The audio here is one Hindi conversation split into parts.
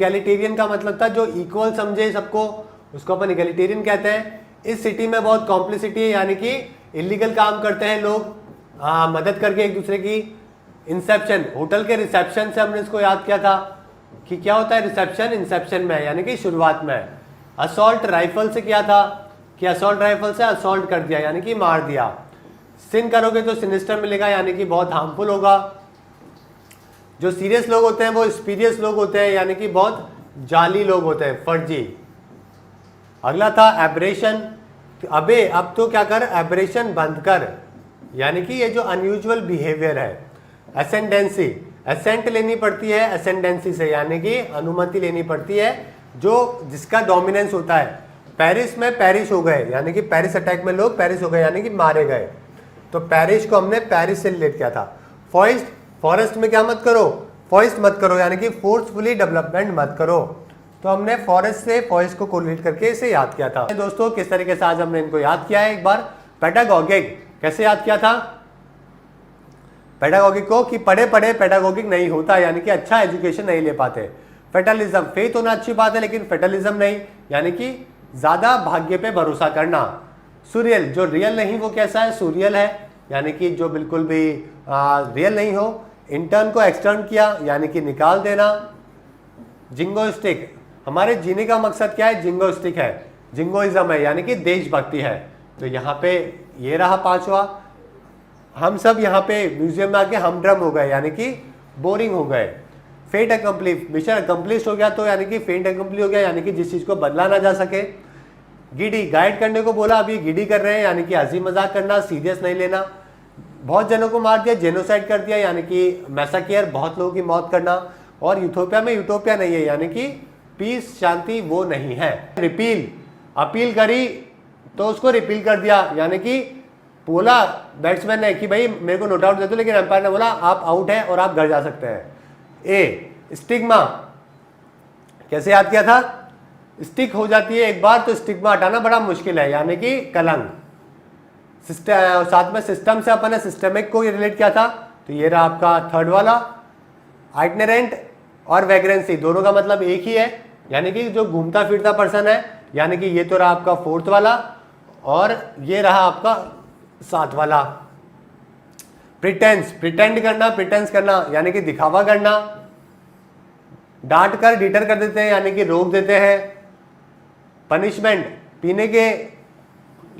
इगैलिटेरियन का मतलब था जो इक्वल समझे सबको, उसको अपन इगैलिटेरियन कहते हैं। इस सिटी में बहुत कॉम्प्लिसिटी है, यानी कि इलीगल काम करते हैं लोग मदद करके एक दूसरे की। इंसेप्शन, होटल के रिसेप्शन से हमने इसको याद किया था कि क्या होता है रिसेप्शन, इंसेप्शन में यानी कि शुरुआत में। असॉल्ट राइफल से किया था कि असॉल्ट राइफल से असॉल्ट कर दिया यानी कि मार दिया। सिन करोगे तो सिनिस्टर मिलेगा यानी कि बहुत हार्मफुल होगा। जो सीरियस लोग होते हैं वो स्पीरियस लोग होते हैं यानी कि बहुत जाली लोग होते हैं, फर्जी। अगला था एब्रेशन। अबे अब तो क्या कर, एब्रेशन बंद कर, यानी कि ये जो अनयूजुअल बिहेवियर है। एसेंडेंसी, एसेंट लेनी पड़ती है एसेंडेंसी से, यानी कि अनुमति लेनी पड़ती है जो जिसका डोमिनेंस होता है। पेरिस में पेरिश हो गए यानी कि पेरिस अटैक में लोग पेरिस हो गए यानी कि मारे गए, तो पेरिस को हमने पेरिस से रिलेट किया था। फॉरेस्ट, फॉरेस्ट में क्या मत करो, फॉरेस्ट मत करो यानी कि फोर्सफुली डेवलपमेंट मत करो, तो हमने फॉरेस्ट से फॉरेस्ट को कोरिलेट करके इसे याद किया था। दोस्तों किस तरीके से आज हमने इनको याद किया है, एक बार पेडागोगिक कैसे याद किया था पेडागोगिक को, कि पढ़े पढ़े पेडागोगिक नहीं होता यानी कि अच्छा एजुकेशन नहीं ले पाते। फेटलिज्म, फेथ होना अच्छी बात है लेकिन फेटलिज्म नहीं, यानी कि ज्यादा भाग्य पे भरोसा करना। सूरियल, जो रियल नहीं वो कैसा है, सूरियल है यानी कि जो बिल्कुल भी रियल नहीं हो। इंटर्न को एक्सटर्न किया यानी कि निकाल देना। जिंगोइस्टिक, हमारे जीने का मकसद क्या है, जिंगोइस्टिक है, जिंगोइज्म है यानी कि देशभक्ति है। तो यहाँ पे ये रहा पांचवा। हम सब यहाँ पे म्यूजियम में आके हमड्रम हो गए यानी कि बोरिंग हो गए। फेट अकम्प्ली, मिशन अकम्प्लिश्ड हो गया तो यानी कि फेट अकम्प्ली हो गया यानी कि जिस चीज को बदला ना जा सके। गिडी, गाइड करने को बोला, अभी गिडी कर रहे हैं यानी कि हंसी मजाक करना, सीरियस नहीं लेना। बहुत जनों को मार दिया, जेनोसाइड कर दिया यानी कि मैसाकियर, बहुत लोगों की मौत करना। और यूथोपिया में यूटोपिया नहीं है यानी कि पीस, शांति वो नहीं है। रिपील, अपील करी तो उसको रिपील कर दिया यानी कि बोला बैट्समैन ने कि भाई मेरे को नोट आउट दे दो, लेकिन एम्पायर ने बोला आप आउट है और आप घर जा सकते हैं। ए स्टिग्मा, कैसे याद किया था, स्टिक हो जाती है एक बार तो स्टिग्मा हटाना बड़ा मुश्किल है यानी कि कलंक। सिस्टम, साथ में सिस्टम से अपन ने सिस्टमिक को रिलेट किया था, तो ये रहा आपका थर्ड वाला। आइटनरेंट और वैग्रेंसी दोनों का मतलब एक ही है यानी कि जो घूमता फिरता पर्सन है, यानी कि ये तो रहा आपका फोर्थ वाला और ये रहा आपका साथ वाला। प्रिटेंस, प्रिटेंड करना, प्रिटेंस करना यानी कि दिखावा करना। डांट कर डिटर कर देते हैं यानी कि रोक देते हैं। पनिशमेंट, पीने के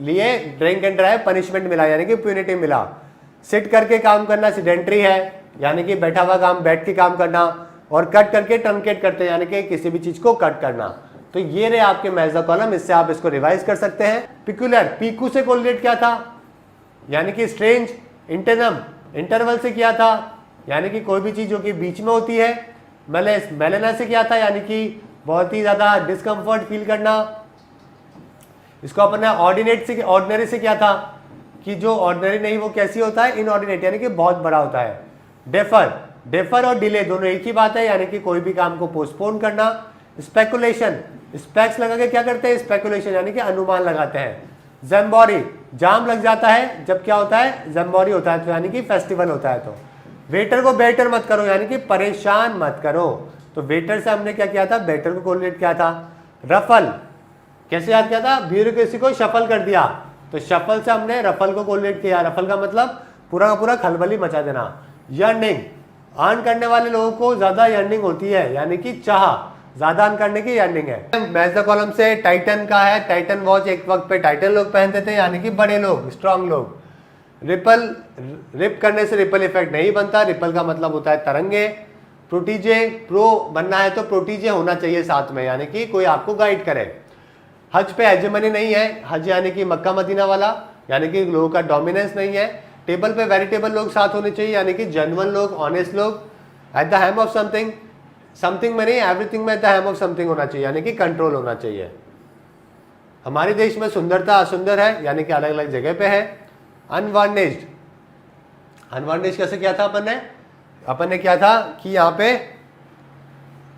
लिए ड्रिंक एंड ड्राइव पनिशमेंट मिला यानी कि प्यूनिटी मिला। सिट करके काम करना सिडेंट्री है यानी कि बैठा हुआ काम, बैठ के काम करना। और कट करके ट्रंकेट करते हैं यानी कि किसी भी चीज को कट करना। तो ये रहे आपके मेजर कॉलम, इससे आप इसको रिवाइज कर सकते हैं। पिकुलर, पीकू से कोरिलेट किया था यानी कि स्ट्रेंज। इंटरनम, इंटरवल से किया था यानी कि कोई भी चीज जो कि बीच में होती है। मेलेना से किया था यानी कि बहुत ही ज्यादा डिस्कम्फर्ट फील करना। इसको अपन ने ऑर्डिनरी से किया था कि जो ऑर्डिनरी नहीं वो कैसी होता है, इनऑर्डिनेट यानी कि बहुत बड़ा होता है। डेफर, डेफर और डिले दोनों एक ही बात है यानी कि कोई भी काम को पोस्टपोन करना। स्पेकुलेशन, स्पेक्स लगा के क्या करते हैं, स्पेकुलेशन यानी कि अनुमान लगाते हैं। जम्बोरी, जाम लग जाता है जब क्या होता है, जम्बोरी होता है तो यानी कि फेस्टिवल होता है। तो वेटर को बेटर मत करो यानी कि परेशान मत करो, तो वेटर से हमने क्या किया था, बेटर को कोरिलेट किया था। रफल, कैसे याद किया था, ब्यूरोक्रेसी को शफल कर दिया, तो शफल से हमने रफल को कोरिलेट किया। रफल का मतलब पूरा का पूरा खलबली मचा देना। यर्निंग, अर्न करने वाले लोगों को ज्यादा यर्निंग होती है यानी कि चाह, ज्यादा अर्न करने की यर्निंग है। मैच द कॉलम से टाइटन का है, टाइटन वॉच एक वक्त पे टाइटन लोग पहनते थे यानी कि बड़े लोग, स्ट्रांग लोग। रिपल, रिप करने से रिपल इफेक्ट नहीं बनता, रिपल का मतलब होता है तरंगे। प्रोटीजे, प्रो बनना है तो प्रोटीजे होना चाहिए साथ में यानी कि कोई आपको गाइड करे। हज पे हेजेमनी नहीं है, हज यानी कि मक्का मदीना वाला यानी कि लोगों का डोमिनेंस नहीं है। टेबल पे वेरिटेबल लोग साथ होने चाहिए यानी कि जेन्युइन लोग, ऑनेस्ट लोग। At the hem of something, something में नहीं एवरीथिंग में at the hem of something होना चाहिए यानी कि कंट्रोल होना चाहिए। हमारे देश में सुंदरता असुंदर है यानी कि अलग अलग जगह पे है। अनवार्निश्ड, अनवार्निश्ड कैसे किया था अपन ने किया था कि यहाँ पे,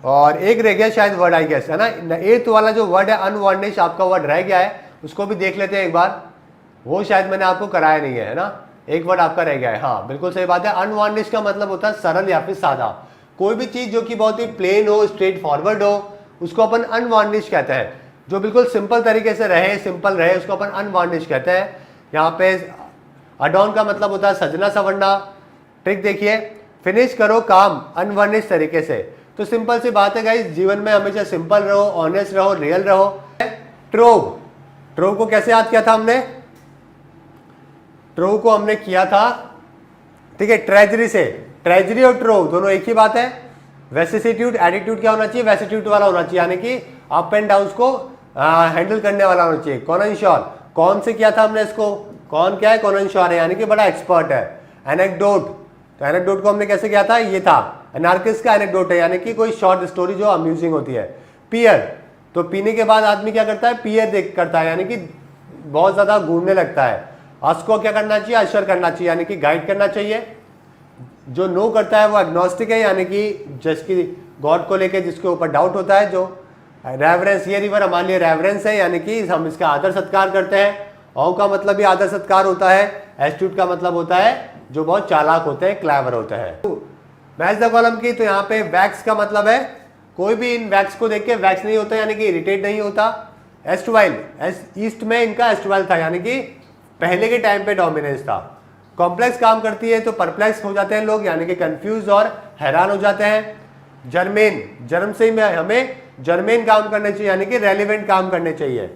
और एक रह गया शायद वर्ड आई गेस है ना, एथ वाला जो वर्ड है अनवार्निश्ड आपका वर्ड रह गया है, उसको भी देख लेते हैं एक बार। वो शायद मैंने आपको कराया नहीं है ना, एक वर्ड आपका रह गया है। हाँ बिल्कुल सही बात है। अनवार्निश्ड का मतलब होता है सरल या फिर सादा। कोई भी चीज जो कि बहुत ही प्लेन हो, स्ट्रेट फॉरवर्ड हो, उसको अपन अनवार्निश कहते हैं। जो बिल्कुल सिंपल तरीके से रहे, सिंपल रहे, उसको अपन अनवार्निश कहते हैं। यहाँ पे अडॉन का मतलब होता है सजना संवरना। ट्रिक देखिए, फिनिश करो काम अनवर्निश तरीके से। तो सिंपल सी बात है गाइस, जीवन में हमेशा सिंपल रहो, ऑनेस्ट रहो, रियल रहो। ट्रोव, ट्रोव को कैसे याद किया था हमने? ट्रोव को हमने किया था, ठीक है, ट्रेजरी से। ट्रेजरी और ट्रोव दोनों एक ही बात है। वेसिसिट्यूड, एटीट्यूड क्या होना चाहिए? वेसिट्यूड वाला होना चाहिए, यानी कि अप एंड डाउन को हैंडल करने वाला होना चाहिए। कॉनश्योर, कौन से किया था हमने इसको? कौन क्या है? कॉनश्योर है, यानी कि बड़ा एक्सपर्ट है। एनेक्डोट, तो एनेक्डोट को हमने कैसे किया था? ये था एनार्किस्ट का एनेक्डोट है, यानी कि कोई शॉर्ट स्टोरी जो अम्यूजिंग होती है। पियर, तो पीने के बाद आदमी क्या करता है? पियर देख करता है, यानी कि बहुत ज्यादा घूमने लगता है। उसको क्या करना चाहिए? अशर करना चाहिए, यानी कि गाइड करना चाहिए। जो नो करता है वो एग्नोस्टिक है, यानी कि जिसकी गॉड को लेके जिसके ऊपर डाउट होता है। जो रेवरेंस, ये रिवर हमारे लिए रेवरेंस है, यानी कि हम इसका आदर सत्कार करते हैं। औ का मतलब भी आदर सत्कार होता है। एस्ट्यूट का मतलब होता है जो बहुत चालाक होते हैं, क्लेवर होते हैं। मैच द कॉलम की, तो यहाँ पे वैक्स का मतलब है कोई भी इन वैक्स को देख के वैक्स नहीं होता, यानी कि इरिटेट नहीं होता। एस्टवाइल, ईस्ट में इनका एस्टवाइल था, यानी कि पहले के टाइम पे डोमिनेंस था। कॉम्प्लेक्स काम करती है तो परप्लेक्स हो जाते हैं लोग, यानी कि कंफ्यूज और हैरान हो जाते हैं। जर्मेन, जर्म से ही हमें जर्मेन काम करने चाहिए, यानी कि रेलिवेंट काम करने चाहिए।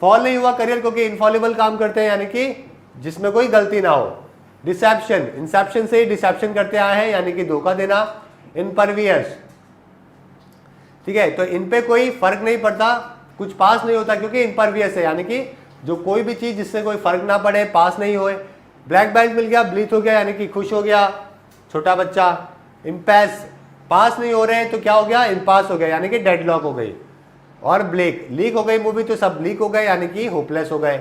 फॉल नहीं हुआ करियर क्योंकि इनफॉलिबल काम करते हैं, यानी कि जिसमें कोई गलती ना हो। डिसेप्शन, इंसेप्शन से ही डिसेप्शन करते आए हैं, यानी कि धोखा देना। इनपरवियस, ठीक है, तो इन पे कोई फर्क नहीं पड़ता, कुछ पास नहीं होता क्योंकि इनपरवियस है, यानी कि जो कोई भी चीज जिससे कोई फर्क ना पड़े, पास नहीं होए। ब्लैक बेल्ट मिल गया, ब्लीथ हो गया, यानी कि खुश हो गया छोटा बच्चा। इम्पैस, पास नहीं हो रहे हैं तो क्या हो गया? इम्पास हो गया, यानी कि डेडलॉक हो गई। और ब्लेक, लीक हो गई मूवी तो सब लीक हो गए, यानी कि होपलेस हो गए।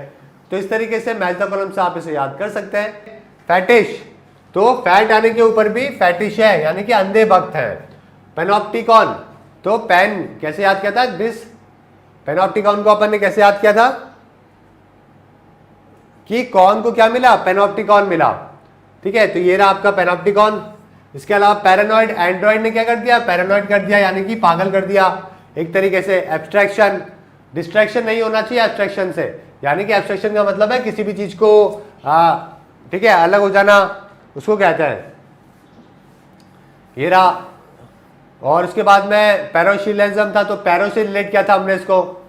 तो इस तरीके से मैच द कॉलम से आप इसे याद कर सकते हैं। फैटिश, तो फैट आने के ऊपर भी फैटिश है, यानी कि अंधे भक्त है। पेनॉप्टिकॉन, तो पेन कैसे याद किया था? दिस, पेनॉप्टिकॉन को अपन ने कैसे याद किया था? कि कौन को क्या मिला? पेनॉप्टिकॉन मिला, ठीक है। तो ये रहा आपका पेनॉप्टिकॉन। इसके अलावा पैरानॉइड, एंड्रॉइड ने क्या कर दिया? पैरानॉइड कर दिया, यानी कि पागल कर दिया एक तरीके से। एब्स्ट्रैक्शन, डिस्ट्रैक्शन नहीं होना चाहिए एब्स्ट्रैक्शन से, यानी कि एब्स्ट्रैक्शन का मतलब है किसी भी चीज को ठीक है अलग हो जाना, उसको कहते हैं। ये रहा। और उसके बाद में पैरोशिलिज्म था, तो पैरो से रिलेट किया था हमने इसको,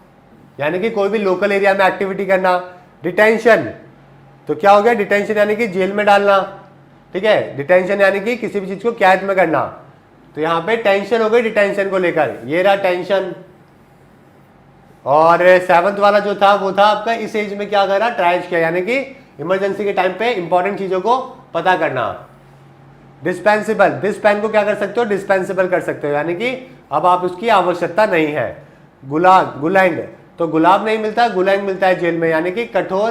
यानी कि कोई भी लोकल एरिया में एक्टिविटी करना। डिटेंशन, तो क्या हो गया? डिटेंशन यानी कि जेल में डालना, ठीक है। डिटेंशन यानी कि किसी भी चीज को कैद में करना। तो यहाँ पे टेंशन हो गई डिटेंशन को लेकर, ये रहा टेंशन। और सेवंथ वाला जो था वो था आपका इस एज में क्या करा? ट्राइज किया, यानी कि इमरजेंसी के टाइम पे इंपॉर्टेंट चीजों को पता करना। डिस्पेंसिबल, दिस पेन को क्या कर सकते हो? डिस्पेंसिबल कर सकते हो, यानी कि अब आप उसकी आवश्यकता नहीं है। गुलाब, गुलैंड, तो गुलाब नहीं मिलता, गुलैंड मिलता है जेल में, यानी कि कठोर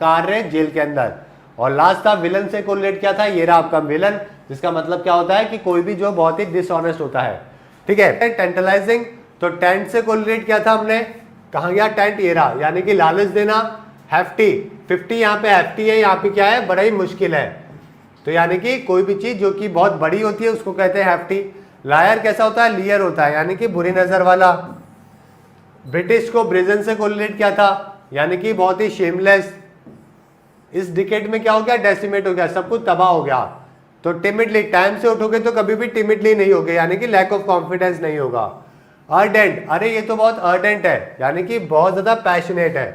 कार्य जेल के अंदर। और लास्ट था विलन से कोरिलेट किया था, ये रहा आपका विलन, जिसका मतलब क्या होता है कि कोई भी जो बहुत ही डिसऑनेस्ट होता है, ठीक है। टेंटलाइजिंग, तो टेंट से कोरिलेट किया था हमने, कहाँ गया टेंट? ये रहा, यानी कि लालच देना। हैफ्टी, 50 यहाँ पे हैफ्टी है, यहाँ पे क्या है? बड़ा ही मुश्किल है, तो यानी कि कोई भी चीज जो कि बहुत बड़ी होती है उसको कहते हैं हैफ्टी। लायर कैसा होता है? लियर होता है, यानी कि बुरी नजर वाला। ब्रिटिश को ब्रिजन से कोरिलेट किया था, यानी कि बहुत ही शेमलेस। इस डिकेड में क्या हो गया? डेसिमेट हो गया, सब कुछ तबाह हो गया। तो टिमिडली, टाइम से उठोगे तो कभी भी टिमिडली नहीं होगे, यानी कि लैक ऑफ कॉन्फिडेंस नहीं होगा। अर्डेंट, अरे ये तो बहुत अर्डेंट है, यानी कि बहुत ज्यादा पैशनेट है।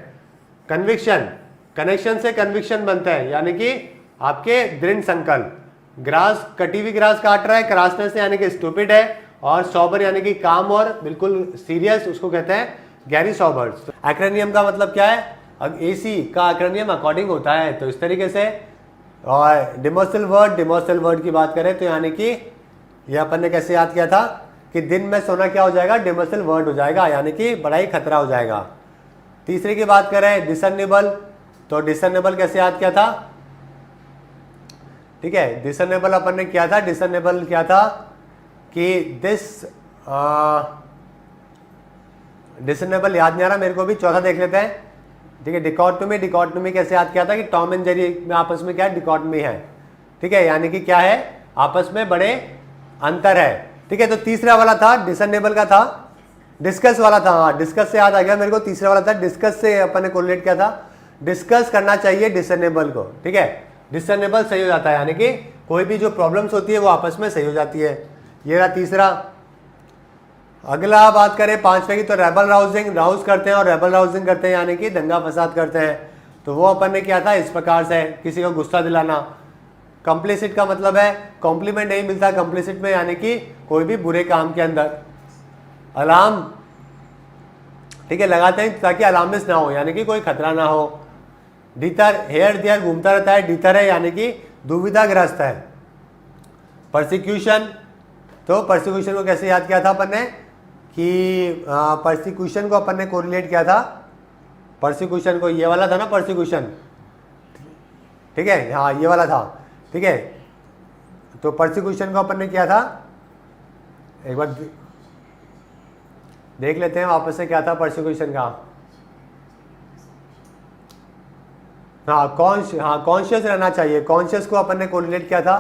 कन्विक्शन, कनेक्शन से कन्विक्शन बनता है, यानी कि आपके दृढ़ संकल्प। ग्रास, कटी हुई ग्रास काट रहा है, क्रासनेस यानी कि स्टूपिड है। और सॉबर यानी कि काम और बिल्कुल सीरियस, उसको कहते हैं गैरी सॉबर्स। एक्रोनियम का मतलब क्या है? अब एसी का एक्रोनियम अकॉर्डिंग होता है, तो इस तरीके से। और डिमोसल वर्ड, डिमोसल वर्ड की बात करें तो यानी कि ये अपन ने कैसे याद किया था कि दिन में सोना क्या हो जाएगा? डिमोसल वर्ड हो जाएगा, यानी कि बड़ा ही खतरा हो जाएगा। तीसरे की बात करें डिसर्नेबल, तो डिसर्नेबल कैसे याद किया था? ठीक है, डिसर्नेबल अपन ने किया था, डिसर्नेबल क्या था कि डिसर्नेबल याद नहीं आ रहा मेरे को भी, चौथा देख लेते हैं, ठीक है। डिकॉटमी, डिकॉटमी कैसे याद किया था कि टॉम एंड जेरी में आपस में क्या डिकॉटमी है, ठीक है, यानी कि क्या है? आपस में बड़े अंतर है। ठीक है, तो तीसरा वाला था डिसर्नेबल का था, डिस्कस वाला था, हाँ डिस्कस से याद आ गया मेरे को, तीसरा वाला था डिस्कस से अपन ने कोरिलेट किया था, डिस्कस करना चाहिए डिसर्नेबल को। ठीक है, डिसर्नेबल सही हो जाता है, यानी कि कोई भी जो प्रॉब्लम्स होती है वो आपस में सही हो जाती है। ये रहा तीसरा। अगला बात करें पांचवे की, तो रेबल राउजिंग, राउज करते हैं और रेबल राउजिंग करते हैं, यानी कि दंगा फसाद करते हैं। तो वो अपन ने किया था इस प्रकार से, किसी को गुस्सा दिलाना। कंप्लिसिट का मतलब है कॉम्प्लीमेंट नहीं मिलता कंप्लिसिट में, यानी कि कोई भी बुरे काम के अंदर। अलार्म, ठीक है, लगाते हैं ताकि अलार्मिस्ट ना हो, यानी कि कोई खतरा ना हो। डीटर, हेयर देयर घूमता रहता है, डीटर है यानी कि दुविधाग्रस्त है। परसिक्यूशन, तो परसिक्यूशन को कैसे याद किया था अपन ने कि परसिक्यूशन को अपन ने कोरिलेट किया था, परसिक्यूशन को, ये वाला था ना परसिक्यूशन, ठीक है, हाँ ये वाला था। ठीक है, तो परसिक्यूशन को अपन ने किया था, एक बार देख लेते हैं वापस से क्या था परसिक्यूशन का। हाँ कॉन्शियस रहना चाहिए, कॉन्शियस को अपन ने कोरिलेट किया था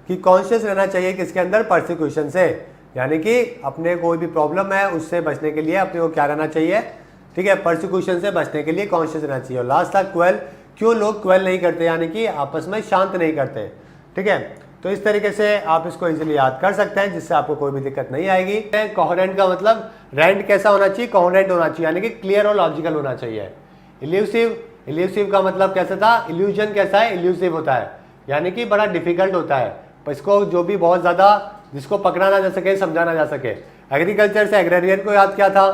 कि कॉन्शियस रहना चाहिए किसके अंदर, परसिक्यूशन से, यानी कि अपने कोई भी प्रॉब्लम है उससे बचने के लिए अपने को क्या रहना चाहिए, ठीक है, परसिक्यूशन से बचने के लिए कॉन्शियस रहना चाहिए। और लास्ट था क्वेल, क्यों लोग क्वेल नहीं करते, यानी कि आपस में शांत नहीं करते। ठीक है, तो इस तरीके से आप इसको इजीली याद कर सकते हैं, जिससे आपको कोई भी दिक्कत नहीं आएगी। कोहेरेंट का मतलब रेंट कैसा होना चाहिए, कोहेरेंट होना चाहिए, यानी कि क्लियर और लॉजिकल होना चाहिए। इल्यूसिव, इल्यूसिव का मतलब कैसा था, इल्यूजन कैसा है, इल्यूसिव होता है, यानी कि बड़ा डिफिकल्ट होता है, इसको जो भी बहुत ज़्यादा जिसको पकड़ा ना जा सके, समझा ना जा सके। एग्रीकल्चर से एग्रेरियन को याद किया था,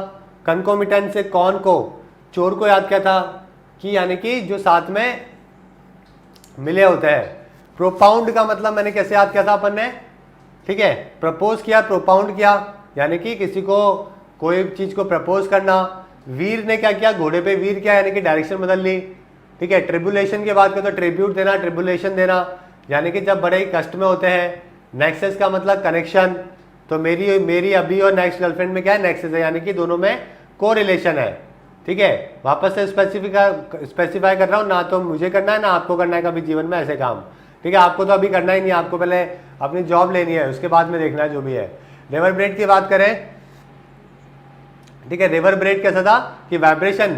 कंकोमिटेंट से कौन को, चोर को याद किया था कि यानी कि जो साथ में मिले होते हैं। प्रोपाउंड का मतलब मैंने कैसे याद किया था अपन ने, ठीक है, प्रपोज किया, प्रोपाउंड किया, यानी कि किसी को कोई चीज़ को प्रपोज करना। वीर ने क्या किया, घोड़े पे वीर किया, यानी कि डायरेक्शन बदल ली। ठीक है, ट्रिब्यूलेशन की बात करें तो ट्रिब्यूट देना, ट्रिब्यूलेशन देना, यानी कि जब बड़े कष्ट में होते हैं। नेक्सस का मतलब कनेक्शन, तो मेरी अभी और नेक्स्ट गर्लफ्रेंड में क्या है, नेक्सस है, यानी कि दोनों में को रिलेशन है। ठीक है, वापस से स्पेसिफाई कर रहा हूँ, ना तो मुझे करना है ना आपको करना है कभी जीवन में ऐसे काम। ठीक है, आपको तो अभी करना ही नहीं है, आपको पहले अपनी जॉब लेनी है, उसके बाद में देखना है जो भी है। रिवर्बरेट की बात करें, ठीक है, रिवर्बरेट कैसा था कि वाइब्रेशन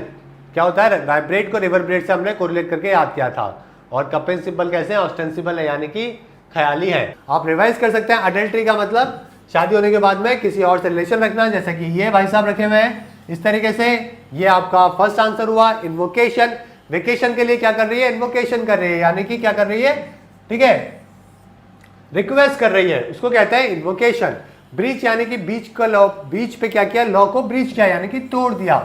क्या होता है, वाइब्रेट को रिवर्बरेट से हमने कोरिलेट करके याद किया था। और कंपेंसिबल कैसे है, ऑस्टेंसिबल है, यानी कि ख्याली है। आप रिवाइज कर सकते हैं। अडल्ट्री का मतलब शादी होने के बाद में किसी और से रिलेशन रखना, जैसे कि ये भाई साहब रखे हुए हैं इस तरीके से। ये आपका फर्स्ट आंसर हुआ। इन्वोकेशन, वेकेशन के लिए क्या कर रही है, इन्वोकेशन कर रही है, यानी कि क्या कर रही है, ठीक है, रिक्वेस्ट कर रही है, उसको कहते हैं इन्वोकेशन। ब्रीच यानी कि बीच का लॉ, बीच पे क्या किया, लॉ को ब्रीच किया, यानी कि तोड़ दिया।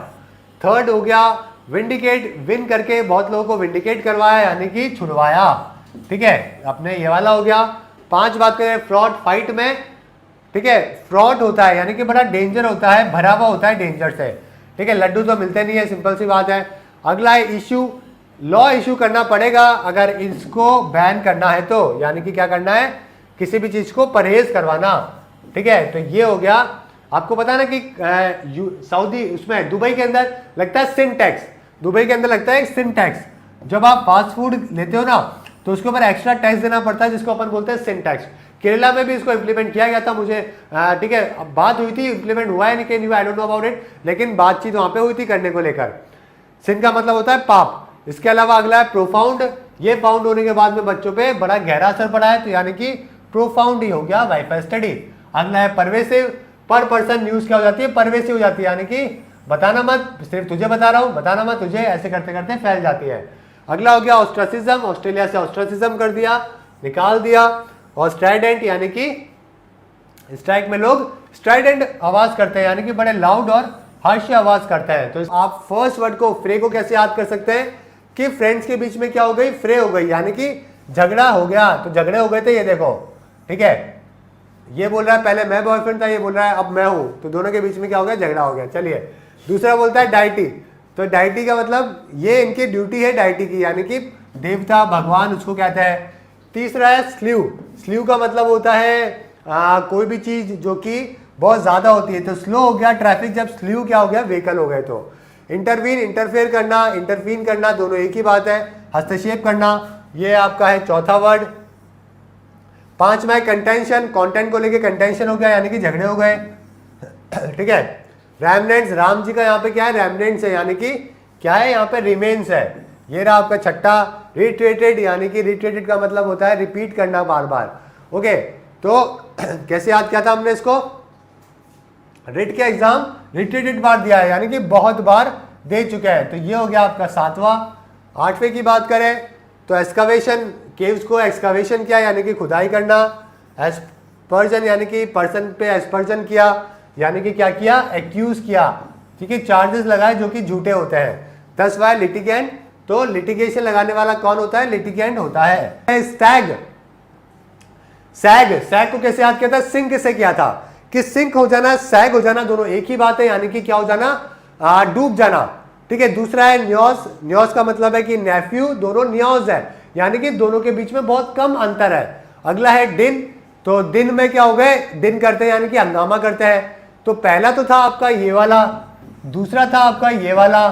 थर्ड हो गया विंडिकेट, विन करके बहुत लोगों को विंडिकेट करवाया, यानी कि छुड़वाया। ठीक है, अपने ये वाला हो गया। 5 बात करें फ्रॉड, फाइट में, ठीक है, फ्रॉड होता है, यानी कि बड़ा डेंजर होता है, भरा हुआ होता है डेंजर से। ठीक है, लड्डू तो मिलते नहीं है, सिंपल सी बात है। अगला है इशू, लॉ इशू करना पड़ेगा अगर इसको बैन करना है तो, यानी कि क्या करना है, किसी भी चीज को परहेज करवाना। ठीक है, तो ये हो गया। आपको पता है ना कि सऊदी उसमें दुबई के अंदर लगता है सिन टैक्स, दुबई के अंदर लगता है सिन टैक्स। जब आप फास्ट फूड लेते हो ना तो उसके ऊपर एक्स्ट्रा टैक्स देना पड़ता है, जिसको अपन बोलते हैं सिन टैक्स। केरला में भी इसको इम्प्लीमेंट किया गया था, मुझे ठीक है, अब बात हुई थी, इम्प्लीमेंट हुआ है नहीं हुआ, I don't know about it, लेकिन बातचीत वहां पे हुई थी करने को लेकर। सिन का मतलब होता है पाप। इसके अलावा अगला है प्रोफाउंड, ये फाउंड होने के बाद में बच्चों पे बड़ा गहरा असर पड़ा है, तो यानी कि प्रोफाउंड ही हो गया वाईफाई स्टडी। अगला है परवेसिव, पर पर्सन न्यूज क्या हो जाती है, परवेसिव हो जाती है, यानी कि बताना मत, सिर्फ तुझे बता रहा हूं, बताना मत तुझे, ऐसे करते करते फैल जाती है। अगला हो गया ऑस्ट्रासिज्म, ऑस्ट्रेलिया से ऑस्ट्रासिज्म कर दिया, निकाल दिया। और स्ट्राइडेंट, यानी कि स्ट्राइक में लोग स्ट्राइडेंट आवाज करते हैं, यानी कि बड़े लाउड और हार्श आवाज करते हैं। तो आप फर्स्ट वर्ड को, फ्रे को कैसे याद कर सकते हैं कि फ्रेंड्स के बीच में क्या हो गई, फ्रे हो गई, यानी कि झगड़ा हो गया। तो झगड़े हो गए थे, ये देखो, ठीक है, ये बोल रहा है पहले मैं बॉयफ्रेंड था, ये बोल रहा है अब मैं हूं, तो दोनों के बीच में क्या हो गया, झगड़ा हो गया। चलिए दूसरा बोलता है डाइटी, तो डाइटी का मतलब ये इनकी ड्यूटी है डाइटी की, यानी कि देवता भगवान उसको कहते हैं। तीसरा है स्लीव, स्लीव का मतलब होता है कोई भी चीज जो कि बहुत ज्यादा होती है, तो स्लो हो गया ट्रैफिक, जब स्लीव क्या हो गया, व्हीकल हो गए। तो इंटरवीन, इंटरफेयर करना, इंटरफीन करना, दोनों एक ही बात है। हस्तक्षेप करना, ये आपका है चौथा वर्ड। 5वां है कंटेंशन, कंटेंट को लेके कंटेंशन हो गया यानी कि झगड़े हो गए। ठीक है। रेमनेंट्स, राम जी का यहाँ पे क्या है, रेमनेंट्स है यानी कि क्या है, यहाँ पे रिमेन्स है। ये रहा आपका छठा। रिट्रेटेड यानी कि रिट्रेटेड का मतलब होता है रिपीट करना बार बार। ओके, तो कैसे याद किया था हमने इसको, रिट के एग्जाम रिट्रेटेड बार दिया है यानी कि बहुत बार दे चुका है। तो ये हो गया आपका 7वां। 8वें की बात करें तो एक्सकवेशन, केव्स को एक्सकवेशन किया यानी कि खुदाई करना। एस्पर्जन यानी कि पर्सन पे एस्पर्जन किया यानी कि क्या किया, एक्यूज किया। ठीक है, चार्जेस लगाए जो कि झूठे होते हैं। 10वां लिटिगेंट, तो लिटिगेशन लगाने वाला कौन होता है, लिटिगेंट होता है। स्टैग, सैग को कैसे याद किया था, सिंक से किया था कि सिंक हो जाना, सैग हो जाना दोनों एक ही बात है यानी कि क्या हो जाना, डूब जाना। ठीक है। दूसरा है न्योस, न्योस का मतलब है कि नेफ्यू, दोनों न्योस है यानी कि दोनों के बीच में बहुत कम अंतर है। अगला है दिन, तो दिन में क्या हो गए, दिन करते हैं यानी कि हंगामा करते हैं। तो पहला तो था आपका ये वाला, दूसरा था आपका ये वाला।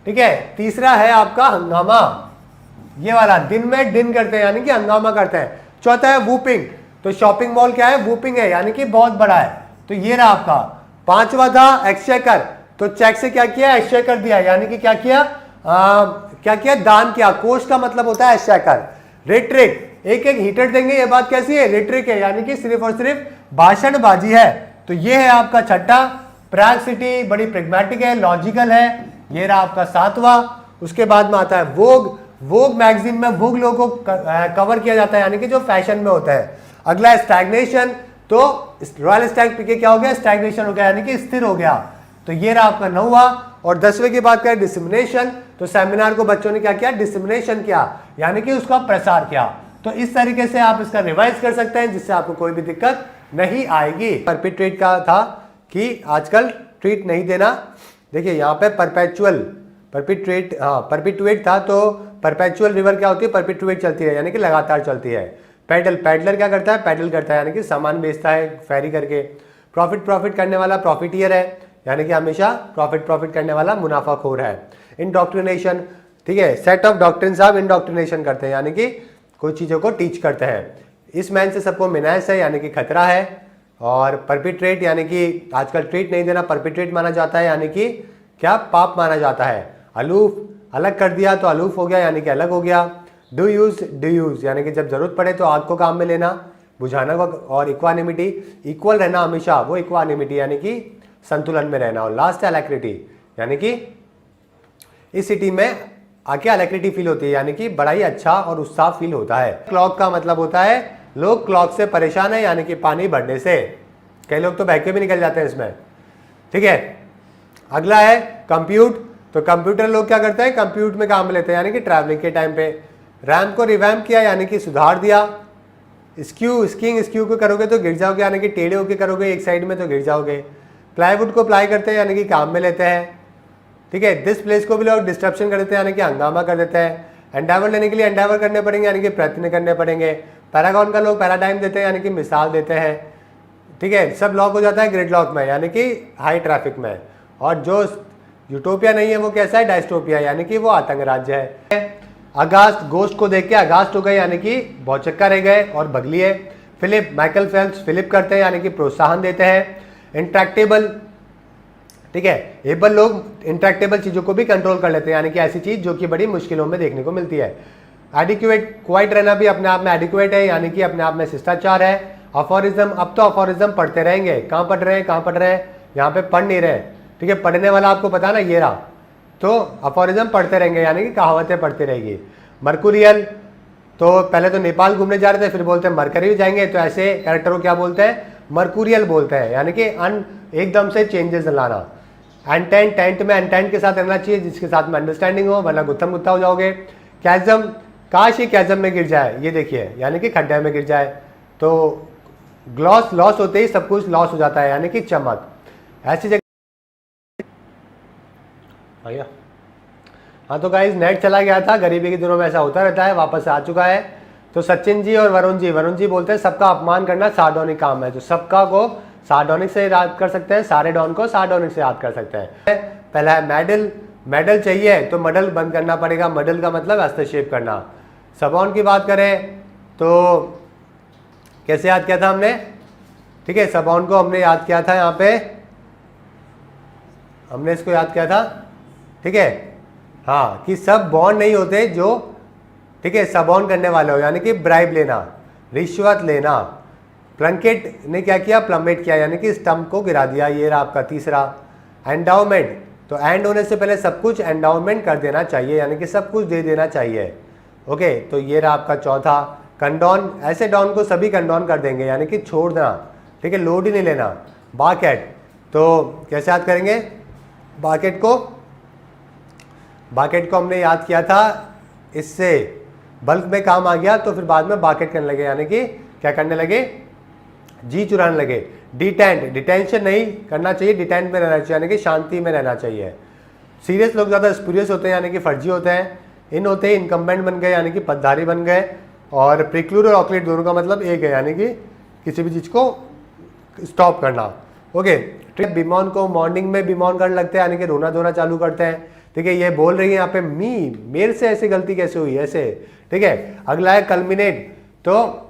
ठीक है, तीसरा है आपका हंगामा, ये वाला, दिन में दिन करते हैं यानी कि हंगामा करते हैं। चौथा है वूपिंग, तो शॉपिंग मॉल क्या है, वूपिंग है यानी कि बहुत बड़ा है। तो ये रहा आपका। 5वां था एक्सचेकर, तो चेक से क्या किया, एक्सचेकर दिया यानी कि क्या किया, क्या किया, दान किया। कोष का मतलब होता है एक्सचेकर। रेट्रिक, एक एक हीटर देंगे, ये बात कैसी है, रेट्रिक है यानी कि सिर्फ और सिर्फ भाषणबाजी है। तो ये है आपका छठा। प्रैक्सिटी, बड़ी प्रेग्मेटिक है, लॉजिकल है। ये रहा आपका 7वां। उसके बाद में आता है वोग, वोग मैगजीन में वोग लोगों को कवर किया जाता है यानी कि जो फैशन में होता है। अगला है स्टैग्नेशन, तो रॉयल स्टैग पीके क्या हो गया, स्टैग्नेशन हो गया यानी कि स्थिर हो गया। तो ये रहा आपका 9वां। और 10वें की बात करें डिसिमिनेशन, तो सेमिनार को बच्चों ने क्या किया, डिसिमिनेशन किया यानी कि उसका प्रसार किया। तो इस तरीके से आप इसका रिवाइज कर सकते हैं जिससे आपको कोई भी दिक्कत नहीं आएगी। परपिट्रेट का था कि आजकल ट्रीट नहीं देना। देखिए यहाँ पे परपेचुअल, परपिट्रेट, हाँ परपिटुएट था, तो परपेचुअल रिवर क्या होती है, परपिटुएट चलती है यानी कि लगातार चलती है। पैडल, पैडलर क्या करता है, पैडल करता है यानी कि सामान बेचता है फेरी करके। प्रॉफिट करने वाला प्रॉफिटियर है यानी कि हमेशा प्रॉफिट करने वाला मुनाफाखोर है। इंडोक्ट्रिनेशन, ठीक है, सेट ऑफ डॉक्ट्रिन्स आप इंडोक्ट्रिनेशन करते हैं यानी कि कुछ चीज़ों को टीच करते हैं। इस मैन से सबको मिनास है यानी कि खतरा है। और परपिट्रेट यानी कि आजकल ट्रीट नहीं देना परपिट्रेट माना जाता है यानी कि क्या, पाप माना जाता है। अलूफ, अलग कर दिया तो अलूफ हो गया यानी कि अलग हो गया। डू यूज यानी कि जब जरूरत पड़े तो आग को काम में लेना, बुझाना को। और इक्वानिमिटी, इक्वल रहना हमेशा, वो इक्वानिमिटी यानी कि संतुलन में रहना। और लास्ट है अलैक्रिटी यानी कि इस सिटी में आके अलैक्रिटी फील होती है यानी कि बड़ा ही अच्छा और उत्साह फील होता है। क्लॉक का मतलब होता है लोग क्लॉक से परेशान है यानी कि पानी बढ़ने से। कई लोग तो बह के भी निकल जाते हैं इसमें। ठीक है। अगला है कंप्यूट, तो कंप्यूटर लोग क्या करते हैं, कंप्यूट में काम लेते हैं यानी कि ट्रैवलिंग के टाइम पे। रैम को रिवैम्प किया यानी कि सुधार दिया। स्क्यू को करोगे तो गिर जाओगे यानी कि टेढ़े होके करोगे एक साइड में तो गिर जाओगे। प्लाईवुड को प्लाई करते हैं यानी कि काम में लेते हैं। ठीक है। दिस प्लेस को भी लोग डिस्ट्रप्शन कर देते हैं यानी कि हंगामा कर देते हैं। एंडेवर लेने के लिए एंडेवर करने पड़ेंगे यानी कि प्रयत्न करने पड़ेंगे। पैरागॉन का लोग पैराडाइम देते हैं यानी कि मिसाल देते हैं। ठीक है। सब लॉक हो जाता है ग्रिड लॉक में यानी कि हाई ट्रैफिक में। और जो यूटोपिया नहीं है वो कैसा है, डायस्टोपिया यानी कि वो आतंक राज्य है। अगास्ट, गोस्ट को देख के अगास्ट हो गए यानी कि भौचक्का रह गए और बगली है। फिलिप, माइकल फेल्प्स फिलिप करते हैं यानी कि प्रोत्साहन देते हैं। इंट्रैक्टेबल, ठीक है, एबल लोग इंट्रैक्टेबल चीज़ों को भी कंट्रोल कर लेते हैं यानी कि ऐसी चीज़ जो कि बड़ी मुश्किलों में देखने को मिलती है। एडिक्वेट, क्वाइट रहना भी अपने आप में एडिक्वेट है यानी कि अपने आप में शिष्टाचार है। अफोरिज्म, अब तो अफोरिज्म पढ़ते रहेंगे। कहाँ पढ़ रहे हैं, यहाँ पे पढ़ नहीं रहे। ठीक है, पढ़ने वाला आपको पता ना, ये रहा। तो अफोरिज्म पढ़ते रहेंगे यानी कि कहावतें पढ़ती रहेगी। मर्कुरियल, तो पहले तो नेपाल घूमने जा रहे थे फिर बोलते हैं मरकरी जाएंगे, तो ऐसे कैरेक्टर को क्या बोलते हैं, मर्कुरियल बोलते हैं यानी कि एकदम से चेंजेस लाना। एंटेंट, टेंट में एंटेंट के साथ रहना चाहिए जिसके साथ में अंडरस्टैंडिंग हो, वरना गुत्थम गुत्था हो जाओगे। कैजम, काश ही कैजम में गिर जाए, ये देखिए यानी कि खड्डे में गिर जाए। तो ग्लॉस, लॉस होते ही सब कुछ लॉस हो जाता है यानी कि चमक। ऐसी जगह भैया, हाँ तो गाइस नेट चला गया था, गरीबी के दिनों में ऐसा होता रहता है, वापस आ चुका है। तो सचिन जी और वरुण जी बोलते हैं सबका अपमान करना सार्डोनिक काम है। तो सबका को सार्डोनिक से याद कर सकते हैं, सारे डॉन को सार्डोनिक से याद कर सकते हैं। पहला है मेडल, मेडल चाहिए तो मडल बंद करना पड़ेगा। मडल का मतलब हस्तक्षेप करना। सबॉन की बात करें तो कैसे याद किया था हमने, ठीक है, सबॉन को हमने याद किया था, यहाँ पे हमने इसको याद किया था, ठीक है, हाँ, कि सब बॉन्ड नहीं होते जो, ठीक है, सबॉन करने वाले हो, यानी कि ब्राइब लेना, रिश्वत लेना। प्लंकेट ने क्या किया, प्लम्बेट किया, यानी कि स्टम्प को गिरा दिया। ये रहा आपका तीसरा। एंडाउमेंट, तो एंड होने से पहले सब कुछ एंडाउमेंट कर देना चाहिए, यानी कि सब कुछ दे देना चाहिए। ओके, तो ये रहा आपका चौथा। कंडोन, ऐसे डॉन को सभी कंडोन कर देंगे, यानी कि छोड़ देना, ठीक है, लोड ही नहीं लेना। बाकेट, तो कैसे याद करेंगे बाकेट को, बाकेट को हमने याद किया था, इससे बल्क में काम आ गया तो फिर बाद में बाकेट करने लगे, यानी कि क्या करने लगे, जी चुराने लगे। डिटेंट, डिटेंशन नहीं करना चाहिए, डिटेंट में रहना चाहिए, यानी कि शांति में रहना चाहिए। सीरियस लोग ज़्यादा स्पूरियस होते हैं, यानी कि फर्जी होते हैं। इन होते ही इनकम्बेंट बन गए, यानी कि पदधारी बन गए। और प्रिक्लूड और ऑक्लेट दोनों का मतलब एक है, यानी कि किसी भी चीज़ को स्टॉप करना। ओके, ठीक है, बिमॉन को मॉर्निंग में बिमॉन करने लगते हैं, यानी कि रोना धोना चालू करते हैं। ठीक है, ये बोल रही है यहाँ पे मेरे से ऐसे गलती कैसे हुई ऐसे। ठीक है, अगला है कल्मिनेट, तो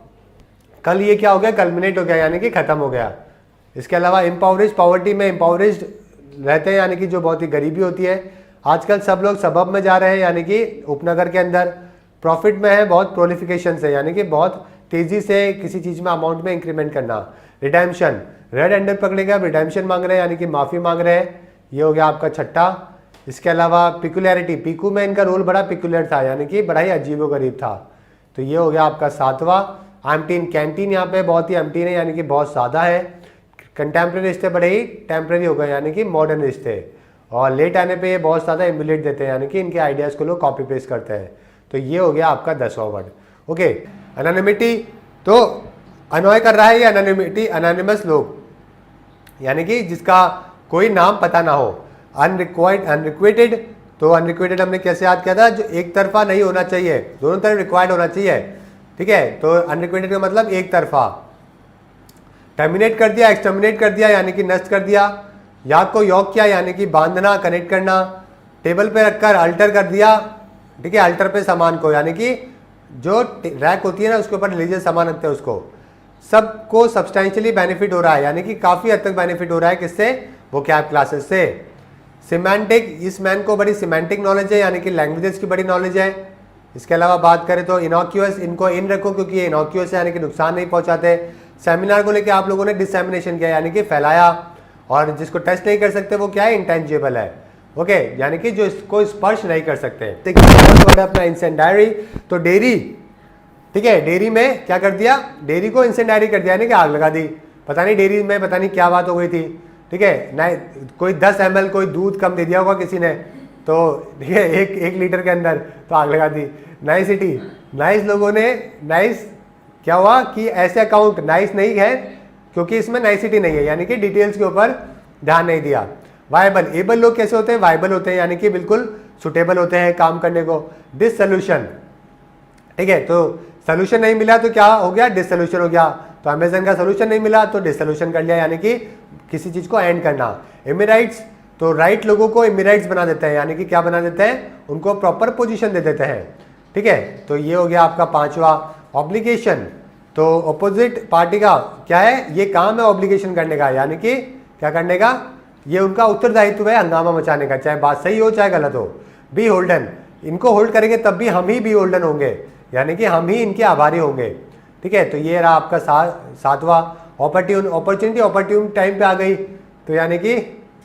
कल ये क्या हो गया, कल्मिनेट हो गया, यानी कि खत्म हो गया। इसके अलावा इम्पावरिज, पॉवर्टी में इम्पावरिज रहते हैं, यानी कि जो बहुत ही गरीबी होती है। आजकल सब लोग सबब में जा रहे हैं, यानी कि उपनगर के अंदर। प्रॉफिट में है, बहुत प्रोलिफिकेशन से, यानी कि बहुत तेजी से किसी चीज में अमाउंट में इंक्रीमेंट करना। रिडेम्पशन, रेड हैंडेड पकड़ेगा, रिडेम्पशन मांग रहे हैं, यानी कि माफी मांग रहे हैं। ये हो गया आपका छठा। इसके अलावा पिकुलैरिटी, पीकू में इनका रोल बड़ा पिकुलर था, यानी कि बड़ा ही अजीबोगरीब था। तो ये हो गया आपका सातवां। एम्प्टीन, कैंटीन यहाँ पे बहुत ही एम्प्टीन है, यानी कि बहुत सादा है। कंटेम्प्रेरी रिश्ते बड़े ही टेम्प्रेरी हो गए, यानी कि मॉडर्न रिश्ते। और लेट आने पे ये बहुत ज़्यादा इम्युलेट देते हैं, यानी कि इनके आइडियाज़ को लोग कॉपी पेस्ट करते हैं। तो ये हो गया आपका 10वां वर्ड। ओके, एनोनिमिटी, तो अनॉय कर रहा है ये एनोनिमिटी, एनोनिमस लोग, यानी कि जिसका कोई नाम पता ना हो। अनरिक्वायर्ड, अनरिक्वेटेड, तो अनरिक्वेटेड हमने कैसे याद किया था, जो एक तरफा नहीं होना चाहिए, दोनों तरफ रिक्वायर्ड होना चाहिए। ठीक है, तो अनरिक्वेटेड का मतलब एक तरफा। टर्मिनेट कर दिया, एक्सटर्मिनेट कर दिया, यानी कि नष्ट कर दिया। याग को योग किया, यानी कि बांधना, कनेक्ट करना। टेबल पे रखकर अल्टर कर दिया, ठीक है, अल्टर पे सामान को, यानी कि जो रैक होती है ना उसके ऊपर रिलीजियस सामान रखते हैं उसको। सबको सब्सटेंशियली बेनिफिट हो रहा है, यानी कि काफ़ी हद तक बेनिफिट हो रहा है, किससे, वो कैब क्लासेस से। सिमेंटिक, इस मैन को बड़ी सिमेंटिक नॉलेज है, यानी कि लैंग्वेजेस की बड़ी नॉलेज है। इसके अलावा बात करें तो इनॉक्यूअस, इनको इन रखो क्योंकि ये इनॉक्यूअस है, यानी कि नुकसान नहीं पहुंचाते। सेमिनार को लेकर आप लोगों ने डिसएमिनेशन किया, यानी कि फैलाया। और जिसको टच नहीं कर सकते वो क्या है, इंटेंजिबल है। ओके, यानी कि जो इसको स्पर्श नहीं कर सकते। अपना इंसेंडारी, तो डेयरी, ठीक है, डेयरी में क्या कर दिया, डेयरी को इंसेंडारी कर दिया, यानी कि आग लगा दी। पता नहीं डेयरी में पता नहीं क्या बात हो गई थी, ठीक है ना, कोई 10 ml कोई दूध कम दे दिया होगा किसी ने, तो ठीक है, एक लीटर के अंदर, तो आग लगा दी। नाइसिटी, नाइस लोगों ने, नाइस क्या हुआ कि ऐसे अकाउंट नाइस नहीं है क्योंकि इसमें नाइसिटी नहीं है, यानी कि डिटेल्स के ऊपर ध्यान नहीं दिया। वायबल, एबल लोग कैसे होते हैं, वायबल होते हैं, यानी कि बिल्कुल सुटेबल होते हैं काम करने को। डिससोल्यूशन, ठीक है, तो सोल्यूशन नहीं मिला तो क्या हो गया, डिससोल्यूशन हो गया। तो अमेजन का सोल्यूशन नहीं मिला तो डिससोल्यूशन कर लिया, यानी कि किसी चीज को एंड करना। इमिराइट्स, तो राइट लोगों को इमिराइट्स बना देते हैं, यानी कि क्या बना देते हैं, उनको प्रॉपर पोजीशन दे देते हैं। ठीक है, तो ये हो गया आपका 5वां। ऑब्लिगेशन, तो अपोजिट पार्टी का क्या है, ये काम है ऑब्लिगेशन करने का, यानी कि क्या करने का, ये उनका उत्तरदायित्व है हंगामा मचाने का, चाहे बात सही हो चाहे गलत हो। बी होल्डन, इनको होल्ड करेंगे तब भी हम ही बी होल्डन होंगे, यानी कि हम ही इनके आभारी होंगे। ठीक है, तो ये रहा आपका 7वां। अपॉर्चुनिटी, अपॉर्चुन टाइम पे आ गई, तो यानी कि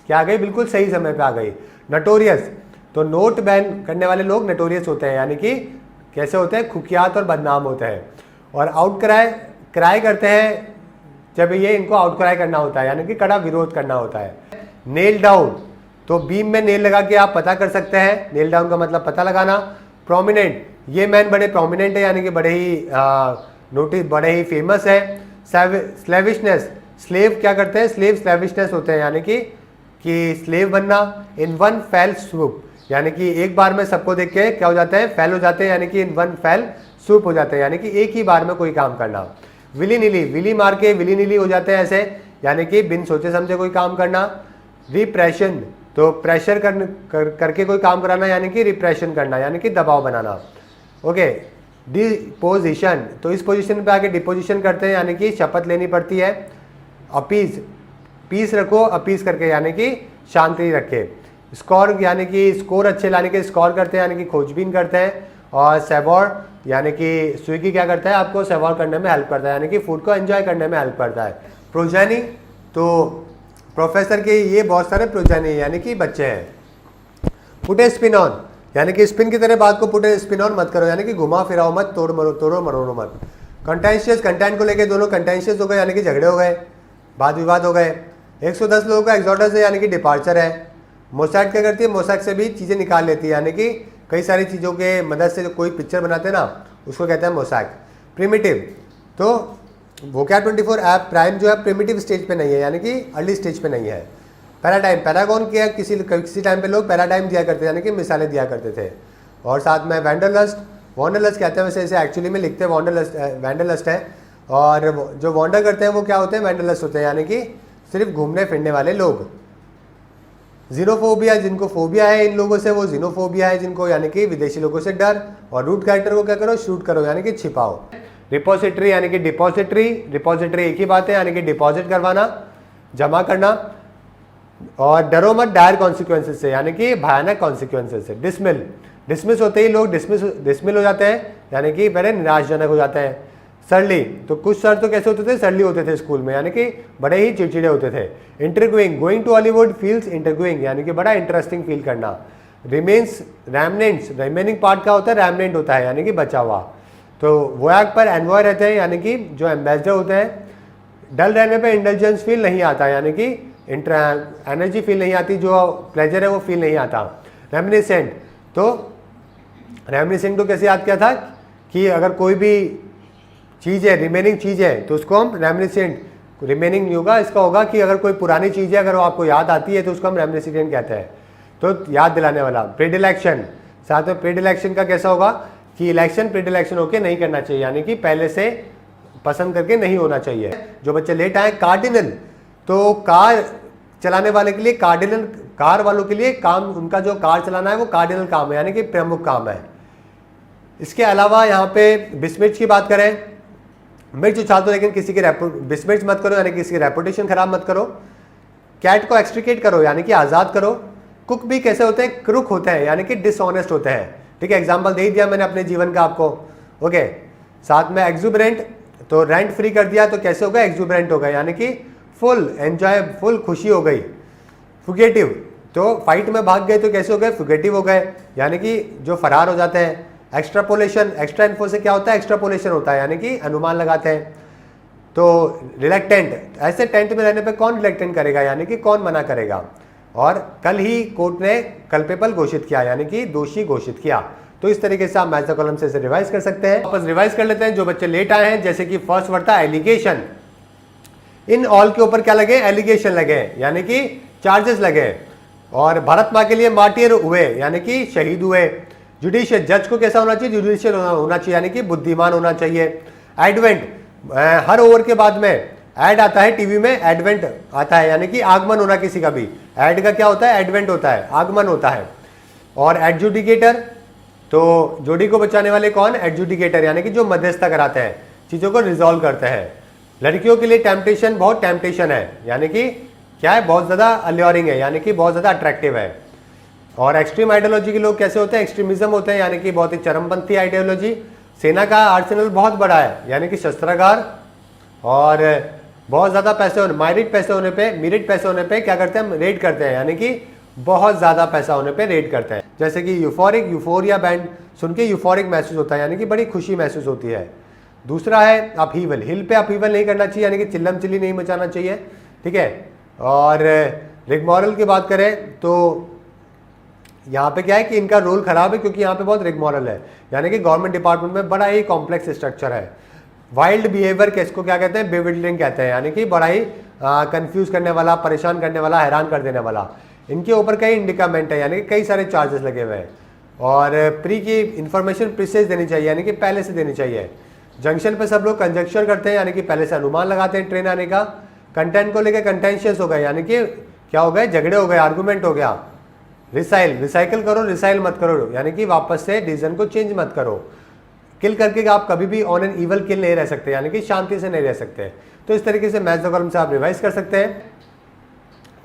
क्या आ गई, बिल्कुल सही समय पे आ गई। नटोरियस, तो नोट बैन करने वाले लोग नटोरियस होते हैं, यानी कि कैसे होते हैं, कुख्यात और बदनाम होते हैं। और आउट क्राई करते हैं जब ये इनको आउट क्राई करना होता है, यानी कि कड़ा विरोध करना होता है। नेल डाउन, तो बीम में नेल लगा के आप पता कर सकते हैं, नेल डाउन का मतलब पता लगाना। प्रोमिनेंट, ये मैन बड़े प्रोमिनेंट है, यानी कि बड़े ही बड़े ही फेमस है। स्लेविशनेस, स्लेव क्या करते हैं, स्लेव स्लेविशनेस होते हैं, यानी कि स्लेव बनना। इन वन फेल स्वूप, यानी कि एक बार में सबको देख के क्या हो जाते हैं, फेल हो जाते हैं, यानी कि इन वन फेल स्वूप हो जाते हैं, यानी कि एक ही बार में कोई काम करना। विली नीली, विली मार के विली नीली हो जाते हैं ऐसे, यानी कि बिन सोचे समझे कोई काम करना। रिप्रेशन, तो प्रेशर करके कोई काम कराना, यानी कि रिप्रेशन करना, यानी कि दबाव बनाना। ओके, डिपोजिशन, तो इस पोजीशन पे आके डिपोजिशन करते हैं यानी कि शपथ लेनी पड़ती है। अपीज, पीस रखो, अपीस करके यानी कि शांति रखे। स्कोर यानी कि स्कोर अच्छे लाने के स्कोर करते हैं यानी कि खोजबीन करते हैं। और सेवॉर यानी कि स्विगी क्या करता है, आपको सेवॉर करने में हेल्प करता है यानी कि फूड को एंजॉय करने में हेल्प करता है। प्रोजेनी, तो प्रोफेसर के ये बहुत सारे प्रोजेनी यानी कि बच्चे हैं। पुट ए स्पिन ऑन, यानी कि स्पिन की तरह बात को पुट ए स्पिन ऑन मत करो, यानी कि घुमा फिराओ मत, तोड़ो मरोड़ो मत। कंटेंशियस, कंटेंट को लेके दोनों कंटेंशियस हो गए यानी कि झगड़े हो गए, वाद विवाद हो गए। 110 लोगों का एग्जॉडस है यानी कि डिपार्चर है। मोसैक क्या करती है, मोसैक से भी चीज़ें निकाल लेती है यानी कि कई सारी चीज़ों के मदद से जो कोई पिक्चर बनाते हैं ना, उसको कहते हैं मोसैक। प्रिमिटिव, तो वोकैब 24 ऐप प्राइम जो है प्रिमिटिव स्टेज पे नहीं है यानी कि अर्ली स्टेज पे नहीं है। पैराडाइम, पैरागॉन किया, किसी टाइम पे लोग पैराडाइम दिया करते थे यानी कि मिसालें दिया करते थे। और साथ में वैंडरलस्ट, वॉन्डरलस्ट कहते हैं, वैसे इसे एक्चुअली में लिखते हैं वैंडरलस्ट है। और जो वॉन्डर करते हैं वो क्या होते हैं, वैंडरलस्ट होते हैं यानी कि सिर्फ घूमने फिरने वाले लोग। जीनोफोबिया, जिनको फोबिया है इन लोगों से वो जीनोफोबिया है जिनको, यानी कि विदेशी लोगों से डर। और रूट कैरेक्टर को क्या करो, शूट करो यानी कि छिपाओ। रिपोजिटरी यानी कि डिपॉजिटरी, रिपोजिटरी एक ही बात है यानी कि डिपॉजिट करवाना, जमा करना। और डरो मत डायर कॉन्सिक्वेंसेस से यानी कि भयानक कॉन्सिक्वेंसेस से। डिसमिल, डिसमिस होते ही लोग डिसमिल हो जाते हैं यानी कि बड़े निराशजनक हो जाते हैं। सरली, तो कुछ सर तो कैसे होते थे, सरली होते थे स्कूल में यानी कि बड़े ही चिड़चिड़े होते थे। इंटरगोइंग, गोइंग टू हॉलीवुड फील्स इंटरगोइंग यानी कि बड़ा इंटरेस्टिंग फील करना। रिमेन्स, रैमनेंट्स, रिमेनिंग पार्ट का होता है, रैमनेंट होता है यानी कि बचा हुआ। तो वोयाग पर एनवॉय रहते हैं यानी कि जो एम्बेसडर होते हैं। डल रहने पे इंटेलिजेंस फील नहीं आता यानी कि एनर्जी फील नहीं आती, जो प्लेजर है वो फील नहीं आता। रेमिनिसेंट, तो रेमिनिसेंट को कैसे याद किया था कि अगर कोई भी चीज़ है, रिमेनिंग चीज़ है, तो उसको हम रेमिनिसेंट, रिमेनिंग नहीं होगा, इसका होगा कि अगर कोई पुरानी चीज़ है अगर वो आपको याद आती है तो उसको हम रेमिनिसेंट कहते हैं, तो याद दिलाने वाला। प्रेडिलेक्शन, साथ में प्रेडिलेक्शन का कैसा होगा कि इलेक्शन प्रेडिलेक्शन होके नहीं करना चाहिए यानी कि पहले से पसंद करके नहीं होना चाहिए। जो बच्चे लेट आए, कार्डिनल, तो कार चलाने वाले के लिए कार्डिनल, कार वालों के लिए काम, उनका जो कार चलाना है वो कार्डिनल काम है यानी कि प्रमुख काम है। इसके अलावा यहाँ पे बिस्मिर्च की बात करें, मिर्च उछाल दो लेकिन किसी की बिस्मिर्च मत करो यानी कि किसी की रेपुटेशन खराब मत करो। कैट को एक्सट्रिकेट करो यानी कि आज़ाद करो। कुक भी कैसे होते हैं, क्रुक होते हैं यानी कि डिसऑनेस्ट होते हैं। ठीक है, एग्जाम्पल दे दिया मैंने अपने जीवन का आपको। ओके, साथ में एक्सुबरेंट, तो रेंट फ्री कर दिया तो कैसे होगा, एक्सुबरेंट होगा यानी कि फुल एंजॉय, फुल खुशी हो गई। फुगेटिव, तो फाइट में भाग गए तो कैसे हो गए, फुगेटिव हो गए यानी कि जो फरार हो जाते हैं। एक्स्ट्रापोलेशन, एक्स्ट्रा इन्फो से क्या होता है, एक्स्ट्रापोलेशन होता है यानी कि अनुमान लगाते हैं। तो रिलेक्टेंट, ऐसे टेंट में रहने पे कौन रिलेक्टेंट करेगा यानी कि कौन मना करेगा। और कल ही कोर्ट ने कल्पेबल घोषित किया यानी कि दोषी घोषित किया। तो इस तरीके से आप मैच द कॉलम से इसे रिवाइज कर सकते हैं। वापस रिवाइज कर लेते हैं जो बच्चे लेट आए हैं। जैसे कि फर्स्ट वर्ड था एलिगेशन, इन ऑल के ऊपर क्या लगे, एलिगेशन लगे यानी कि चार्जेस लगे। और भारत माँ के लिए मार्टियर हुए यानी कि शहीद हुए। जुडिशियल, जज को कैसा होना चाहिए, जुडिशियल होना चाहिए यानी कि बुद्धिमान होना चाहिए। एडवेंट, हर ओवर के बाद में एड आता है टीवी में, एडवेंट आता है यानी कि आगमन होना किसी का भी। एड का क्या होता है, एडवेंट होता है, आगमन होता है। और एडजुडिकेटर, तो जोड़ी को बचाने वाले कौन, एडजुडिकेटर यानी कि जो मध्यस्थता कराते हैं, चीज़ों को रिजॉल्व करते हैं। लड़कियों के लिए टेम्पटेशन, बहुत टेम्पटेशन है यानी कि क्या है, बहुत ज़्यादा अल्योरिंग है यानी कि बहुत ज़्यादा अट्रैक्टिव है। और एक्सट्रीम आइडियोलॉजी के लोग कैसे होते हैं, एक्सट्रीमिज्म होते हैं यानी कि बहुत ही चरमपंथी आइडियोलॉजी। सेना का आर्सेनल बहुत बड़ा है यानी कि शस्त्रागार। और बहुत ज़्यादा पैसे होने, मेरिट पैसे होने पे क्या करते हैं, रेड करते हैं यानी कि बहुत ज़्यादा पैसा होने पे रेड करते हैं। जैसे कि यूफोरिक, यूफोरिया बैंड सुन के यूफोरिक महसूस होता है यानी कि बड़ी खुशी महसूस होती है। दूसरा है अपहीवल, हिल पे अपहीवल नहीं करना चाहिए यानी कि चिल्लम चिल्ली नहीं मचाना चाहिए। ठीक है, और रिगमोरल की बात करें तो यहाँ पे क्या है कि इनका रोल खराब है क्योंकि यहाँ पे बहुत रिगमोरल है यानी कि गवर्नमेंट डिपार्टमेंट में बड़ा ही कॉम्प्लेक्स स्ट्रक्चर है। वाइल्ड बिहेवियर किसको क्या कहते हैं, बेविल्डरिंग कहते हैं यानी कि बड़ा ही कंफ्यूज करने वाला, परेशान करने वाला, हैरान कर देने वाला। इनके ऊपर कई इंडिकामेंट है यानी कि कई सारे चार्जेस लगे हुए हैं। और प्री की इन्फॉर्मेशन प्रीसेस देनी चाहिए यानी कि पहले से देनी चाहिए। जंक्शन पे सब लोग कंजक्शन करते हैं यानी कि पहले से अनुमान लगाते हैं ट्रेन आने का। कंटेंट को लेकर कंटेंशियस हो गए यानी कि क्या हो गए, झगड़े हो गए, आर्गूमेंट हो गया। रिसाइकिल करो, रिसाइल मत करो यानी कि वापस से डिसीजन को चेंज मत करो। किल करके आप कभी भी ऑन एन इवल किल नहीं रह सकते, यानी कि शांति से नहीं रह सकते। तो इस तरीके से मैच द कॉलम से आप रिवाइज कर सकते हैं।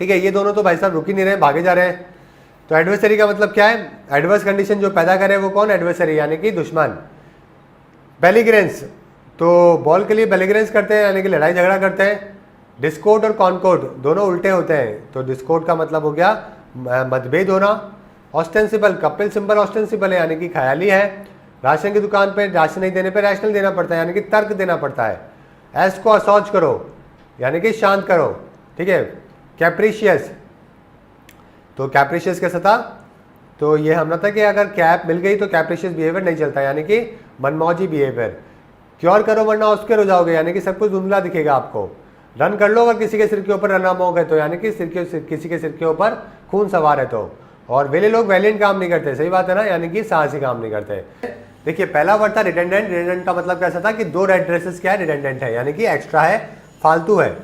ठीक है, ये दोनों तो भाई साहब रुक ही नहीं रहे, भागे जा रहे हैं। तो एडवर्सरी का मतलब क्या है? एडवर्स कंडीशन जो पैदा करे वो कौन? एडवर्सरी, यानी कि दुश्मन। बेलिग्रेंस, तो बॉल के लिए बेलिग्रेंस करते हैं, यानी कि लड़ाई झगड़ा करते हैं। डिस्कॉर्ड और कॉन्कॉर्ड दोनों उल्टे होते हैं, तो डिस्कॉर्ड का मतलब हो गया मतभेद होना। ऑस्टेंसिबल, कपिल सिंबल ऑस्टेंसिबल है, यानी कि ख्याली है। राशन की दुकान पे राशन नहीं देने पे रैशनल देना पड़ता है, यानी कि तर्क देना पड़ता है। एस को असौच करो, यानी कि शांत करो। ठीक है, कैप्रिशियस, तो कैप्रिशियस कैसा था? तो ये हमने था कि अगर कैप मिल गई तो कैप्रिशियस बिहेवियर नहीं चलता, यानी कि मनमौजी बिहेवियर। क्योर करो वरना ऑस्कर हो जाओगे, यानी कि सब कुछ धुंधला दिखेगा आपको। रन कर लो अगर किसी के सिर के ऊपर रन हो गए तो, यानी कि किसी के सिर के ऊपर खून सवार है तो। और वेले लोग वैलियंट काम नहीं करते, सही बात है ना, यानी कि साहसी काम नहीं करते। देखिए पहला वर्ड था रिडेंडेंट। रिडेंडेंट का मतलब कैसा था कि दो एड्रेसेस क्या है? रिडेंडेंट है, यानी कि एक्स्ट्रा है, फालतू है।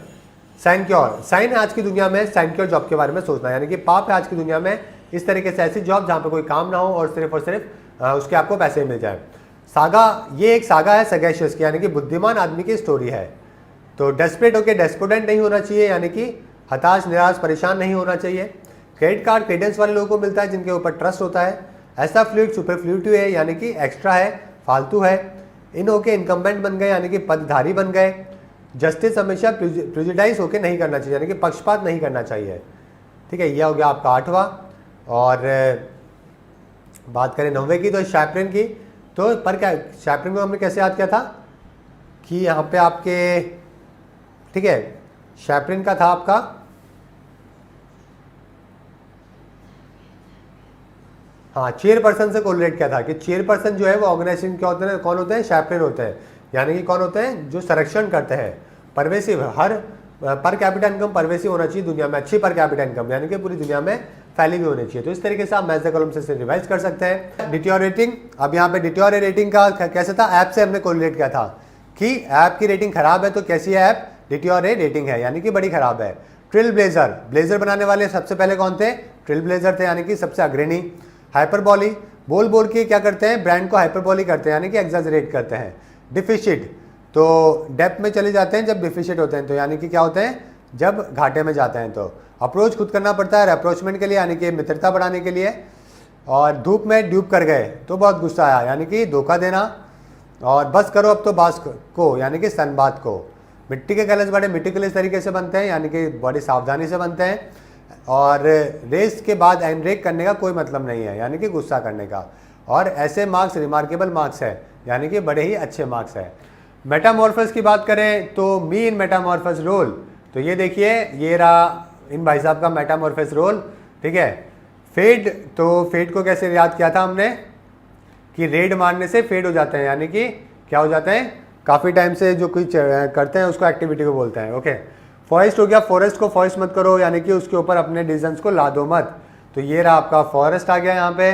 साइनक्योर, साइन आज की दुनिया में साइनक्योर जॉब के बारे में सोचना, यानी कि पाप है आज की दुनिया में इस तरीके से ऐसी जॉब जहाँ पे कोई काम ना हो और सिर्फ उसके आपको पैसे मिल जाए। सागा, ये एक सागा है सगैशियस की, यानी कि बुद्धिमान आदमी की स्टोरी है। तो डेस्परेट होकर डेस्पोडेंट नहीं होना चाहिए, यानी कि हताश निराश परेशान नहीं होना चाहिए। क्रेडिट कार्ड क्रेडेंस वाले लोगों को मिलता है जिनके ऊपर ट्रस्ट होता है। ऐसा फ्लूइड सुपरफ्लूटिव है, यानी कि एक्स्ट्रा है, फालतू है। इन होके इनकम्बेंट बन गए, यानी कि पदधारी बन गए। जस्टिस हमेशा प्रिजुडाइज होकर नहीं करना चाहिए, यानी कि पक्षपात नहीं करना चाहिए। ठीक है, यह हो गया आपका 8वां। और बात करें 9वें की, तो शैपरिन की। तो पर क्या शैपरिन को हमने कैसे याद किया था कि यहाँ पे आपके, ठीक है, शैपरिन का था आपका हाँ चेयरपर्सन से कोरिलेट किया था कि चेयरपर्सन जो है वो ऑर्गेनाइजेशन क्या होते हैं? कौन होते हैं? शैपरिन होते हैं, यानी कि कौन होते हैं? जो संरक्षण करते हैं। परवेसिव, हर पर कैपिटा इनकम परवेसिव होना चाहिए दुनिया में, अच्छी पर कैपिटा इनकम, यानी कि पूरी दुनिया में फैली हुई होनी चाहिए। तो इस तरीके से आप मैच द कॉलम से रिवाइज कर सकते हैं। डिटोरेटिंग, अब यहाँ पे डिटोरेटिंग का कैसे था? ऐप से हमने कोरिलेट किया था कि ऐप की रेटिंग खराब है, तो कैसी है ऐप? डिटोरेटिंग है, यानी कि बड़ी खराब है। ट्रिल ब्लेजर, ब्लेजर बनाने वाले सबसे पहले कौन थे? ट्रिल ब्लेजर थे, यानी कि सबसे अग्रणी। हाइपरबॉली, बोल बोल के क्या करते हैं? ब्रांड को हाइपरबॉली करते हैं, यानी कि एग्जैजरेट करते हैं। डिफिशिट, तो डेप्थ में चले जाते हैं जब डिफिशिट होते हैं, तो यानी कि क्या होते हैं? जब घाटे में जाते हैं। तो अप्रोच खुद करना पड़ता है अप्रोचमेंट के लिए, यानी कि मित्रता बढ़ाने के लिए। और धूप में ड्यूब कर गए तो बहुत गुस्सा आया, यानी कि धोखा देना। और बस करो अब तो बास को, यानी कि सनबात को। मिट्टी के कलश बड़े मेटिकुलस तरीके से बनते हैं, यानी कि बड़ी सावधानी से बनते हैं। और रेस के बाद एनरेक करने का कोई मतलब नहीं है, यानी कि गुस्सा करने का। और ऐसे मार्क्स रिमार्केबल मार्क्स है, यानी कि बड़े ही अच्छे मार्क्स है। मेटामॉर्फस की बात करें तो मी इन मेटामॉर्फस रोल, तो ये देखिए ये रहा इन भाई साहब का मेटामॉर्फस रोल। ठीक है, फेड, तो फेड को कैसे याद किया था हमने कि रेड मारने से फेड हो जाते हैं, यानी कि क्या हो जाते हैं? काफ़ी टाइम से जो कुछ करते हैं उसको एक्टिविटी को बोलते हैं। ओके, फॉरेस्ट हो गया, फॉरेस्ट को फॉरेस्ट मत करो, यानी कि उसके ऊपर अपने डिसीजंस को ला दो मत। तो ये रहा आपका फॉरेस्ट आ गया यहाँ पे।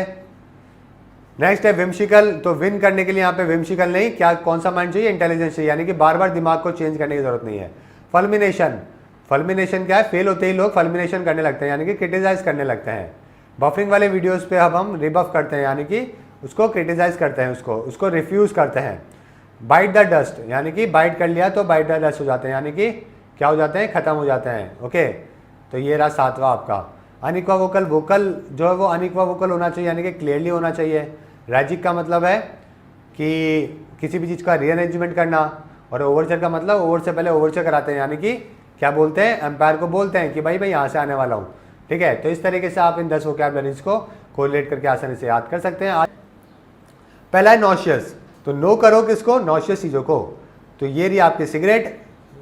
नेक्स्ट है विम्शिकल, तो विन करने के लिए यहाँ पे विम्शिकल नहीं, क्या कौन सा माइंड चाहिए? इंटेलिजेंस चाहिए, यानी कि बार बार दिमाग को चेंज करने की जरूरत नहीं है। फल्मिनेशन, फल्मिनेशन क्या है? फेल होते ही लोग फल्मिनेशन करने लगते हैं, यानी कि क्रिटिसाइज करने लगते हैं। बफरिंग वाले वीडियोस पे अब हम रिबफ करते हैं, यानी कि उसको क्रिटिसाइज करते हैं, उसको रिफ्यूज करते हैं। बाइट द डस्ट, यानी कि बाइट कर लिया तो बाइट द डस्ट हो जाते हैं, यानी कि क्या हो जाते हैं? खत्म हो जाते हैं। ओके, तो ये रहा 7वां आपका। अनइक्वावोकल, वोकल जो है वो अनइक्वावोकल होना चाहिए, यानी कि क्लियरली होना चाहिए। रैजिक का मतलब है कि किसी भी चीज़ का रीअरेंजमेंट करना। और ओवरचर का मतलब ओवर से पहले ओवरचर कराते हैं, यानी कि क्या बोलते हैं? एम्पायर को बोलते हैं कि भाई मैं यहाँ से आने वाला हूँ। ठीक है, तो इस तरीके से आप इन 10 वोकैबुलरीज को कोरिलेट करके आसानी से याद कर सकते हैं। पहला है नॉशियस, तो नो करो किसको? नॉशियस चीज़ों को। तो ये रही आपकी सिगरेट,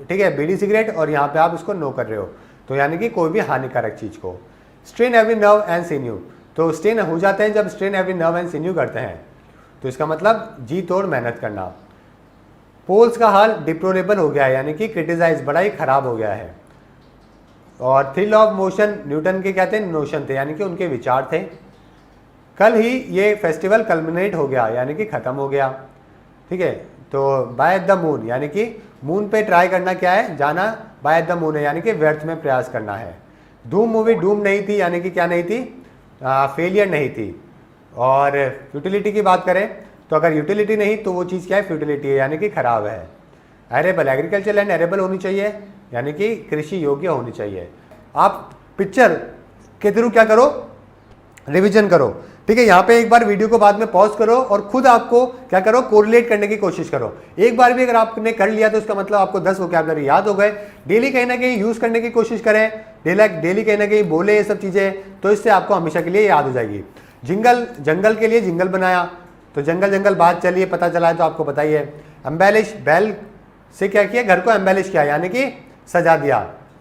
ठीक है, बीड़ी सिगरेट, और यहाँ पे आप इसको नो कर रहे हो, तो यानी कि कोई भी हानिकारक चीज़ को। स्ट्रेन एवरी नर्व एंड सिन्यू, तो स्ट्रेन हो जाते हैं जब स्ट्रेन एवरी नर्व एंड सिन्यू करते हैं, तो इसका मतलब जी तोड़ मेहनत करना। पोल्स का हाल डिप्लोरेबल हो गया है, यानी कि क्रिटिसाइज, बड़ा ही खराब हो गया है। और थ्रिल ऑफ मोशन न्यूटन के क्या थे? नोशन थे, यानी कि उनके विचार थे। कल ही ये फेस्टिवल कल्मिनेट हो गया, यानी कि ख़त्म हो गया। ठीक है, तो बाय द मून, यानी कि मून पे ट्राई करना क्या है? जाना बाय द मून है, यानी कि व्यर्थ में प्रयास करना है। धूम मूवी डूम नहीं थी, यानी कि क्या नहीं थी? फेलियर नहीं थी। और फ्यूटिलिटी की बात करें तो अगर यूटिलिटी नहीं तो वो चीज़ क्या है, फ्यूटिलिटी है, यानी कि खराब है। एरेबल, एग्रीकल्चर लैंड एरेबल होनी चाहिए, यानी कि कृषि योग्य होनी चाहिए। आप पिक्चर के थ्रू क्या करो, रिवीजन करो, ठीक है। यहाँ पे एक बार वीडियो को बाद में पॉज करो और खुद आपको क्या करो, कोरिलेट करने की कोशिश करो। एक बार भी अगर आपने कर लिया तो उसका मतलब आपको 10 वोकैबुलरी याद हो गए। डेली कहीं ना कहीं यूज करने की कोशिश करें, डेली कहीं ना कहीं बोले ये सब चीजें, तो इससे आपको हमेशा के लिए याद हो जाएगी। जंगल के लिए जिंगल बनाया, तो जंगल बात चलिए पता चला है तो आपको पता ही है। एम्बेलिश, बैल से क्या किया, घर को एम्बेलिश किया, यानी कि सजा दिया,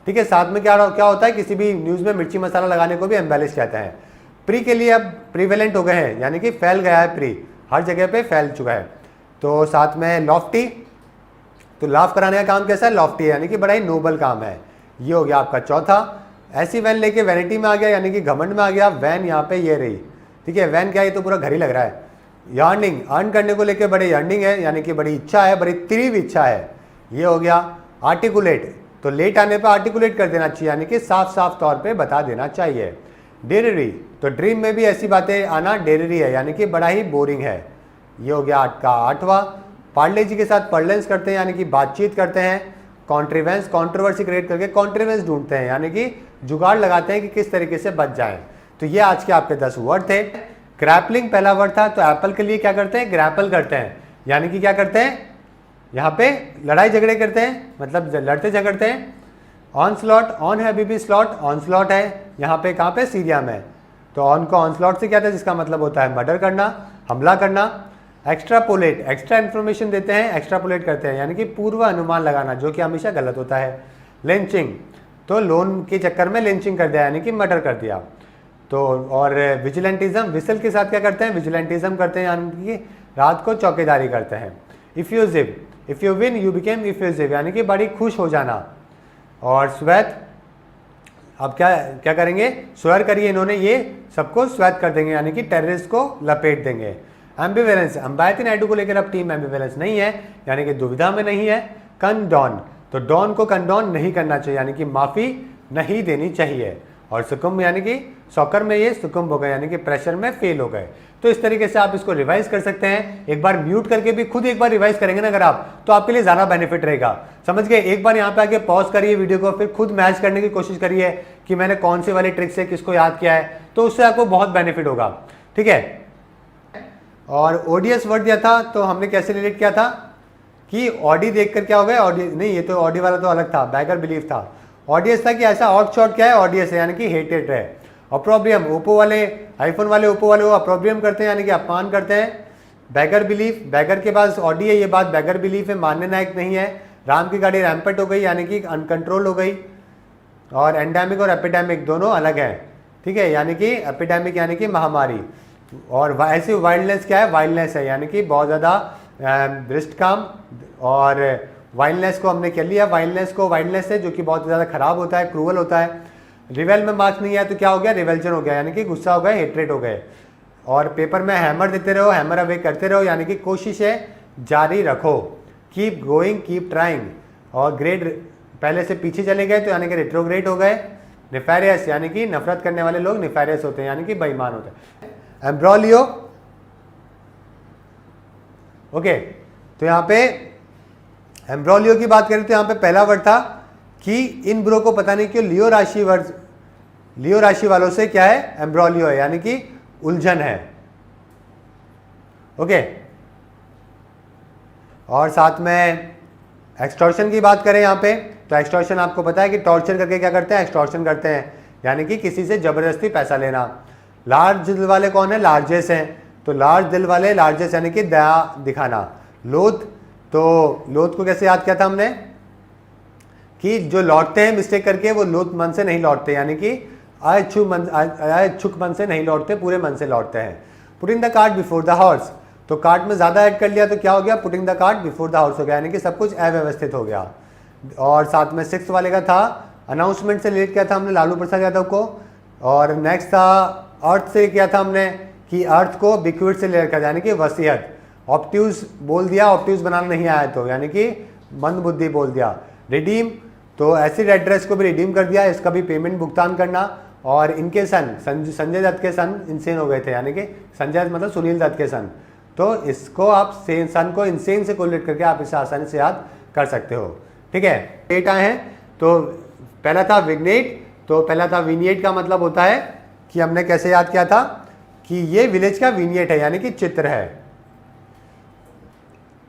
ठीक है। साथ में क्या होता है, किसी भी न्यूज में मिर्ची मसाला लगाने को भी एम्बेलिश कहते हैं। प्री के लिए अब प्रीवेलेंट हो गए हैं, यानी कि फैल गया है, प्री हर जगह पे फैल चुका है। तो साथ में लॉफ्टी, तो लाफ कराने का काम कैसा है, लॉफ्टी है, यानी कि बड़ा ही नोबल काम है। ये हो गया आपका चौथा। ऐसी वैन लेके वैनिटी में आ गया, यानी कि घमंड में आ गया। वैन यहाँ पे ये रही, ठीक है। वैन क्या है, ये तो पूरा घर ही लग रहा है। यार्निंग, अर्न करने को लेके बड़े यार्निंग है, यानी कि बड़ी इच्छा है, बड़ी तीव्र इच्छा है, ये हो गया। आर्टिकुलेट, तो लेट आने पर आर्टिकुलेट कर देना चाहिए, यानी कि साफ साफ तौर पे बता देना चाहिए। डेररी, तो ड्रीम में भी ऐसी बातें आना डेररी है, यानी कि बड़ा ही बोरिंग है। ये हो गया आठवां। पार्ले जी के साथ पर्लेंस करते हैं, यानी कि बातचीत करते हैं। कॉन्ट्रीवेंस, कॉन्ट्रोवर्सी क्रिएट करके कॉन्ट्रीवेंस ढूंढते हैं, यानी कि जुगाड़ लगाते हैं कि किस तरीके से बच जाए। तो ये आज के आपके 10 वर्ड थे। ग्रैपलिंग पहला वर्ड था, तो एप्पल के लिए क्या करते हैं, ग्रैपल करते हैं, यानी कि क्या करते हैं, यहाँ पे लड़ाई झगड़े करते हैं, मतलब लड़ते झगड़ते हैं। ऑन स्लॉट, ऑन है अभी भी स्लॉट, ऑन स्लॉट है यहाँ पे, कहाँ पे, सीरिया में। तो ऑन को ऑन स्लॉट से क्या था, जिसका मतलब होता है मर्डर करना, हमला करना। एक्स्ट्रापोलेट, एक्स्ट्रा इन्फॉर्मेशन देते हैं, एक्स्ट्रापोलेट करते हैं, यानी कि पूर्व अनुमान लगाना, जो कि हमेशा गलत होता है। लिंचिंग, तो लोन के चक्कर में लिंचिंग कर दिया, यानी कि मर्डर कर दिया। तो और विजिलेंटिज्म, विसल के साथ क्या करते हैं, विजिलेंटिज्म करते हैं, यानी कि रात को चौकीदारी करते हैं। Effusive, if you win you became effusive, यानी कि बड़ी खुश हो जाना। और श्वेत, अब क्या करेंगे, स्वेर करिए, इन्होंने ये सबको श्वेत कर देंगे, यानी कि टेररिस्ट को लपेट देंगे। एम्बिवेलेंस, अंबाती नायडू को लेकर अब टीम एम्बिवेलेंस नहीं है, यानी कि दुविधा में नहीं है। कंडोन, तो डॉन को कंडोन नहीं करना चाहिए, यानी कि माफी नहीं देनी चाहिए। और सुकुम्ब, यानी कि सॉकर में ये सुकुम्ब हो गए, यानी कि प्रेशर में फेल हो गए। तो इस तरीके से आप इसको रिवाइज कर सकते हैं। एक बार म्यूट करके भी खुद एक बार रिवाइज करेंगे ना अगर आप, तो आपके लिए ज्यादा बेनिफिट रहेगा, समझ गए। एक बार यहाँ पे आके पॉज करिए वीडियो को, फिर खुद मैच करने की कोशिश करिए कि मैंने कौन सी वाली ट्रिक से किसको याद किया है, तो उससे आपको बहुत बेनिफिट होगा, ठीक है। और ओडियस वर्ड दिया था, तो हमने कैसे रिलेट किया था कि ऑडी देखकर क्या हो गया, ऑडी नहीं, ये तो ऑडी वाला तो अलग था, बैगर बिलीफ था। ऑडियस था कि ऐसा ऑड शॉट क्या है, ऑडियस है, यानी कि हेटेड है। अप्रोब्रियम, ओप्पो वाले, आईफोन वाले, ओप्पो वाले वो अप्रोब्रियम करते हैं, यानी कि अपमान करते हैं। बैगर बिलीफ, बैगर के पास ऑडी है, ये बात बैगर बिलीफ है, मानने लायक नहीं है। राम की गाड़ी रैम्पेट हो गई, यानी कि अनकंट्रोल हो गई। और एंडेमिक और एपिडेमिक दोनों अलग हैं, ठीक है, यानी कि एपिडेमिक यानी कि महामारी, और ऐसी वाइल्डनेस क्या है, वाइल्डनेस है, यानी कि बहुत ज़्यादा दृष्ट काम। और वाइल्डनेस को हमने क्या लिया, वाइल्डनेस है जो कि बहुत ज़्यादा खराब होता है, क्रूअल होता है। रिवेल में मार्क्स नहीं आया तो क्या हो गया, रिवेल्जन हो गया, यानी कि गुस्सा हो गए, हेट्रेट हो गए। और पेपर में हैमर देते रहो, हैमर अवे करते रहो, यानी कि कोशिशें जारी रखो, कीप गोइंग, कीप ट्राइंग। और ग्रेड पहले से पीछे चले गए तो यानी कि रेट्रोग्रेड हो गए। निफेरियस, यानी कि नफरत करने वाले लोग निफेरियस होते हैं, यानी कि बेईमान होते हैं। एम्ब्रोलियो, ओके, तो यहाँ पे एम्ब्रोलियो की बात करें तो यहाँ पे पहला वर्ड था कि इन ब्रो को पता नहीं क्यों लियो राशि वालों से क्या है, एम्ब्रोलियो है, यानी कि उलझन है, ओके। और साथ में एक्सटॉर्शन की बात करें यहाँ पे, तो एक्सटॉर्शन आपको पता है कि टॉर्चर करके क्या करते हैं, एक्सटॉर्शन करते हैं, यानी कि किसी से जबरदस्ती पैसा लेना। लार्ज दिल वाले कौन है, लार्जेस्ट हैं, तो लार्ज दिल वाले, लार्जेस्ट यानी कि दया दिखाना। लोथ, तो लोथ को कैसे याद किया था हमने कि जो लौटते हैं मिस्टेक करके वो लोथ मन से नहीं लौटते, यानी कि अइच्छुक मन से नहीं लौटते, पूरे मन से लौटते हैं। Putting the cart before the horse, तो कार्ट में ज़्यादा ऐड कर लिया तो क्या हो गया, putting the cart before the horse हो गया, यानी कि सब कुछ अव्यवस्थित हो गया। और साथ में 6 वाले का था अनाउंसमेंट से रिलेट किया था हमने लालू प्रसाद यादव को। और नेक्स्ट था अर्थ से किया था हमने कि अर्थ को बिक्विड से रिलेट किया, यानी कि वसीयत। ऑप्ट्यूज बोल दिया, ऑप्ट्यूज बनाना नहीं आया तो, यानी कि मंद बुद्धि बोल दिया। रिडीम, तो एसिड एड्रेस को भी रिडीम कर दिया, इसका भी पेमेंट भुगतान करना। और इनके सन संजय दत्त के सन इंसेन हो गए थे, यानी कि संजय मतलब सुनील दत्त के सन, तो तो इसको आप सन को इंसेन से कोरिलेट करके आप इसे आसानी से याद कर सकते हो। ठीक है, डेट आए हैं। तो पहला था विग्नेट, तो पहला था विनिएट का मतलब होता है कि हमने कैसे याद किया था कि ये विलेज का विनिएट है यानी कि चित्र है।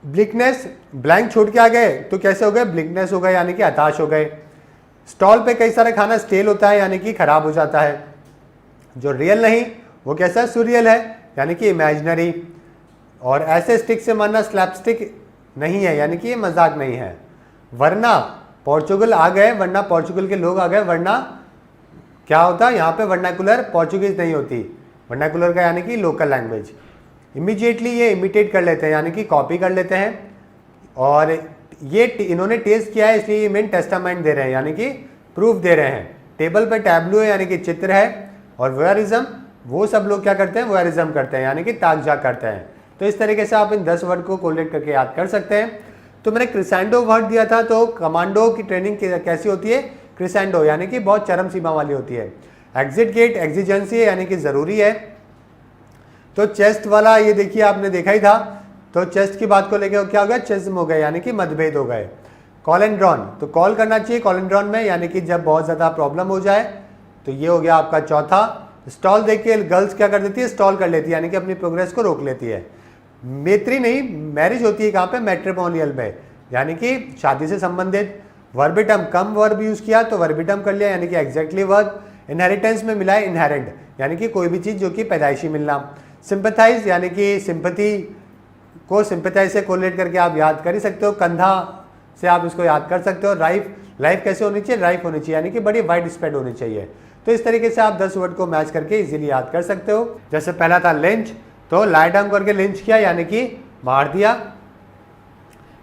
ब्लिकनेस, ब्लैंक छोड़ के आ गए तो कैसे हो गए, ब्लिकनेस हो गए यानी कि हताश हो गए। स्टॉल पे कई सारा खाना स्टेल होता है यानी कि खराब हो जाता है। जो रियल नहीं वो कैसा है, सुरियल है यानी कि इमेजिनरी। और ऐसे स्टिक से मारना स्लैपस्टिक नहीं है यानी कि ये मजाक नहीं है। वरना पोर्चुगल आ गए, वरना पोर्चुगल के लोग आ गए, वरना क्या होता है यहाँ पे वर्नाकुलर पोर्चुगीज नहीं होती, वर्नाकुलर का यानी कि लोकल लैंग्वेज। इमीडिएटली ये इमिटेट कर लेते हैं यानी कि कॉपी कर लेते हैं। और ये इन्होंने टेस्ट किया है इसलिए ये मेन टेस्टामेंट दे रहे हैं यानी कि प्रूफ दे रहे हैं। टेबल पे टैब्लू है यानी कि चित्र है। और वोयरिज्म, वो सब लोग क्या करते हैं, वोयरिज्म करते हैं यानी कि ताक झाक करते हैं। तो इस तरीके से आप इन 10 वर्ड को कोरिलेट करके याद कर सकते हैं। तो मैंने क्रिसेंडो वर्ड दिया था, तो कमांडो की ट्रेनिंग कैसी होती है, क्रिसेंडो यानी कि बहुत चरम सीमा वाली होती है। एग्जिट गेट एग्जिजेंसी है यानी कि ज़रूरी है। तो चेस्ट वाला ये देखिए आपने देखा ही था, तो चेस्ट की बात को लेकर क्या हो गया, चेस्म हो गए यानी कि मतभेद हो गए। कॉल एंड ड्रॉन, तो कॉल करना चाहिए कॉल एंड ड्रॉन में यानी कि जब बहुत ज़्यादा प्रॉब्लम हो जाए। तो ये हो गया आपका चौथा। स्टॉल देख के गर्ल्स क्या कर देती है, स्टॉल कर लेती है यानी कि अपनी प्रोग्रेस को रोक लेती है। मैत्री नहीं, मैरिज होती है कहाँ पे, मैट्रिमोनियल में यानी कि शादी से संबंधित। वर्बिटम, कम वर्ब यूज़ किया तो वर्बिटम कर लिया यानी कि एग्जैक्टली वर्ब। इनहेरिटेंस में मिला है इनहेरेंट यानी कि कोई भी चीज़ जो कि पैदाइशी मिलना। सिंपैथाइज यानी कि सिंपैथी को सिंपैथाइज से कोरिलेट करके आप याद कर ही सकते हो, कंधा से आप इसको याद कर सकते हो। लाइफ कैसे होनी चाहिए, राइफ होनी चाहिए यानी कि बड़ी वाइड स्प्रेड होनी चाहिए। तो इस तरीके से आप 10 वर्ड को मैच करके इजीली याद कर सकते हो। जैसे पहला था लिंच, तो लाई डाउन करके लिंच किया यानी कि मार दिया।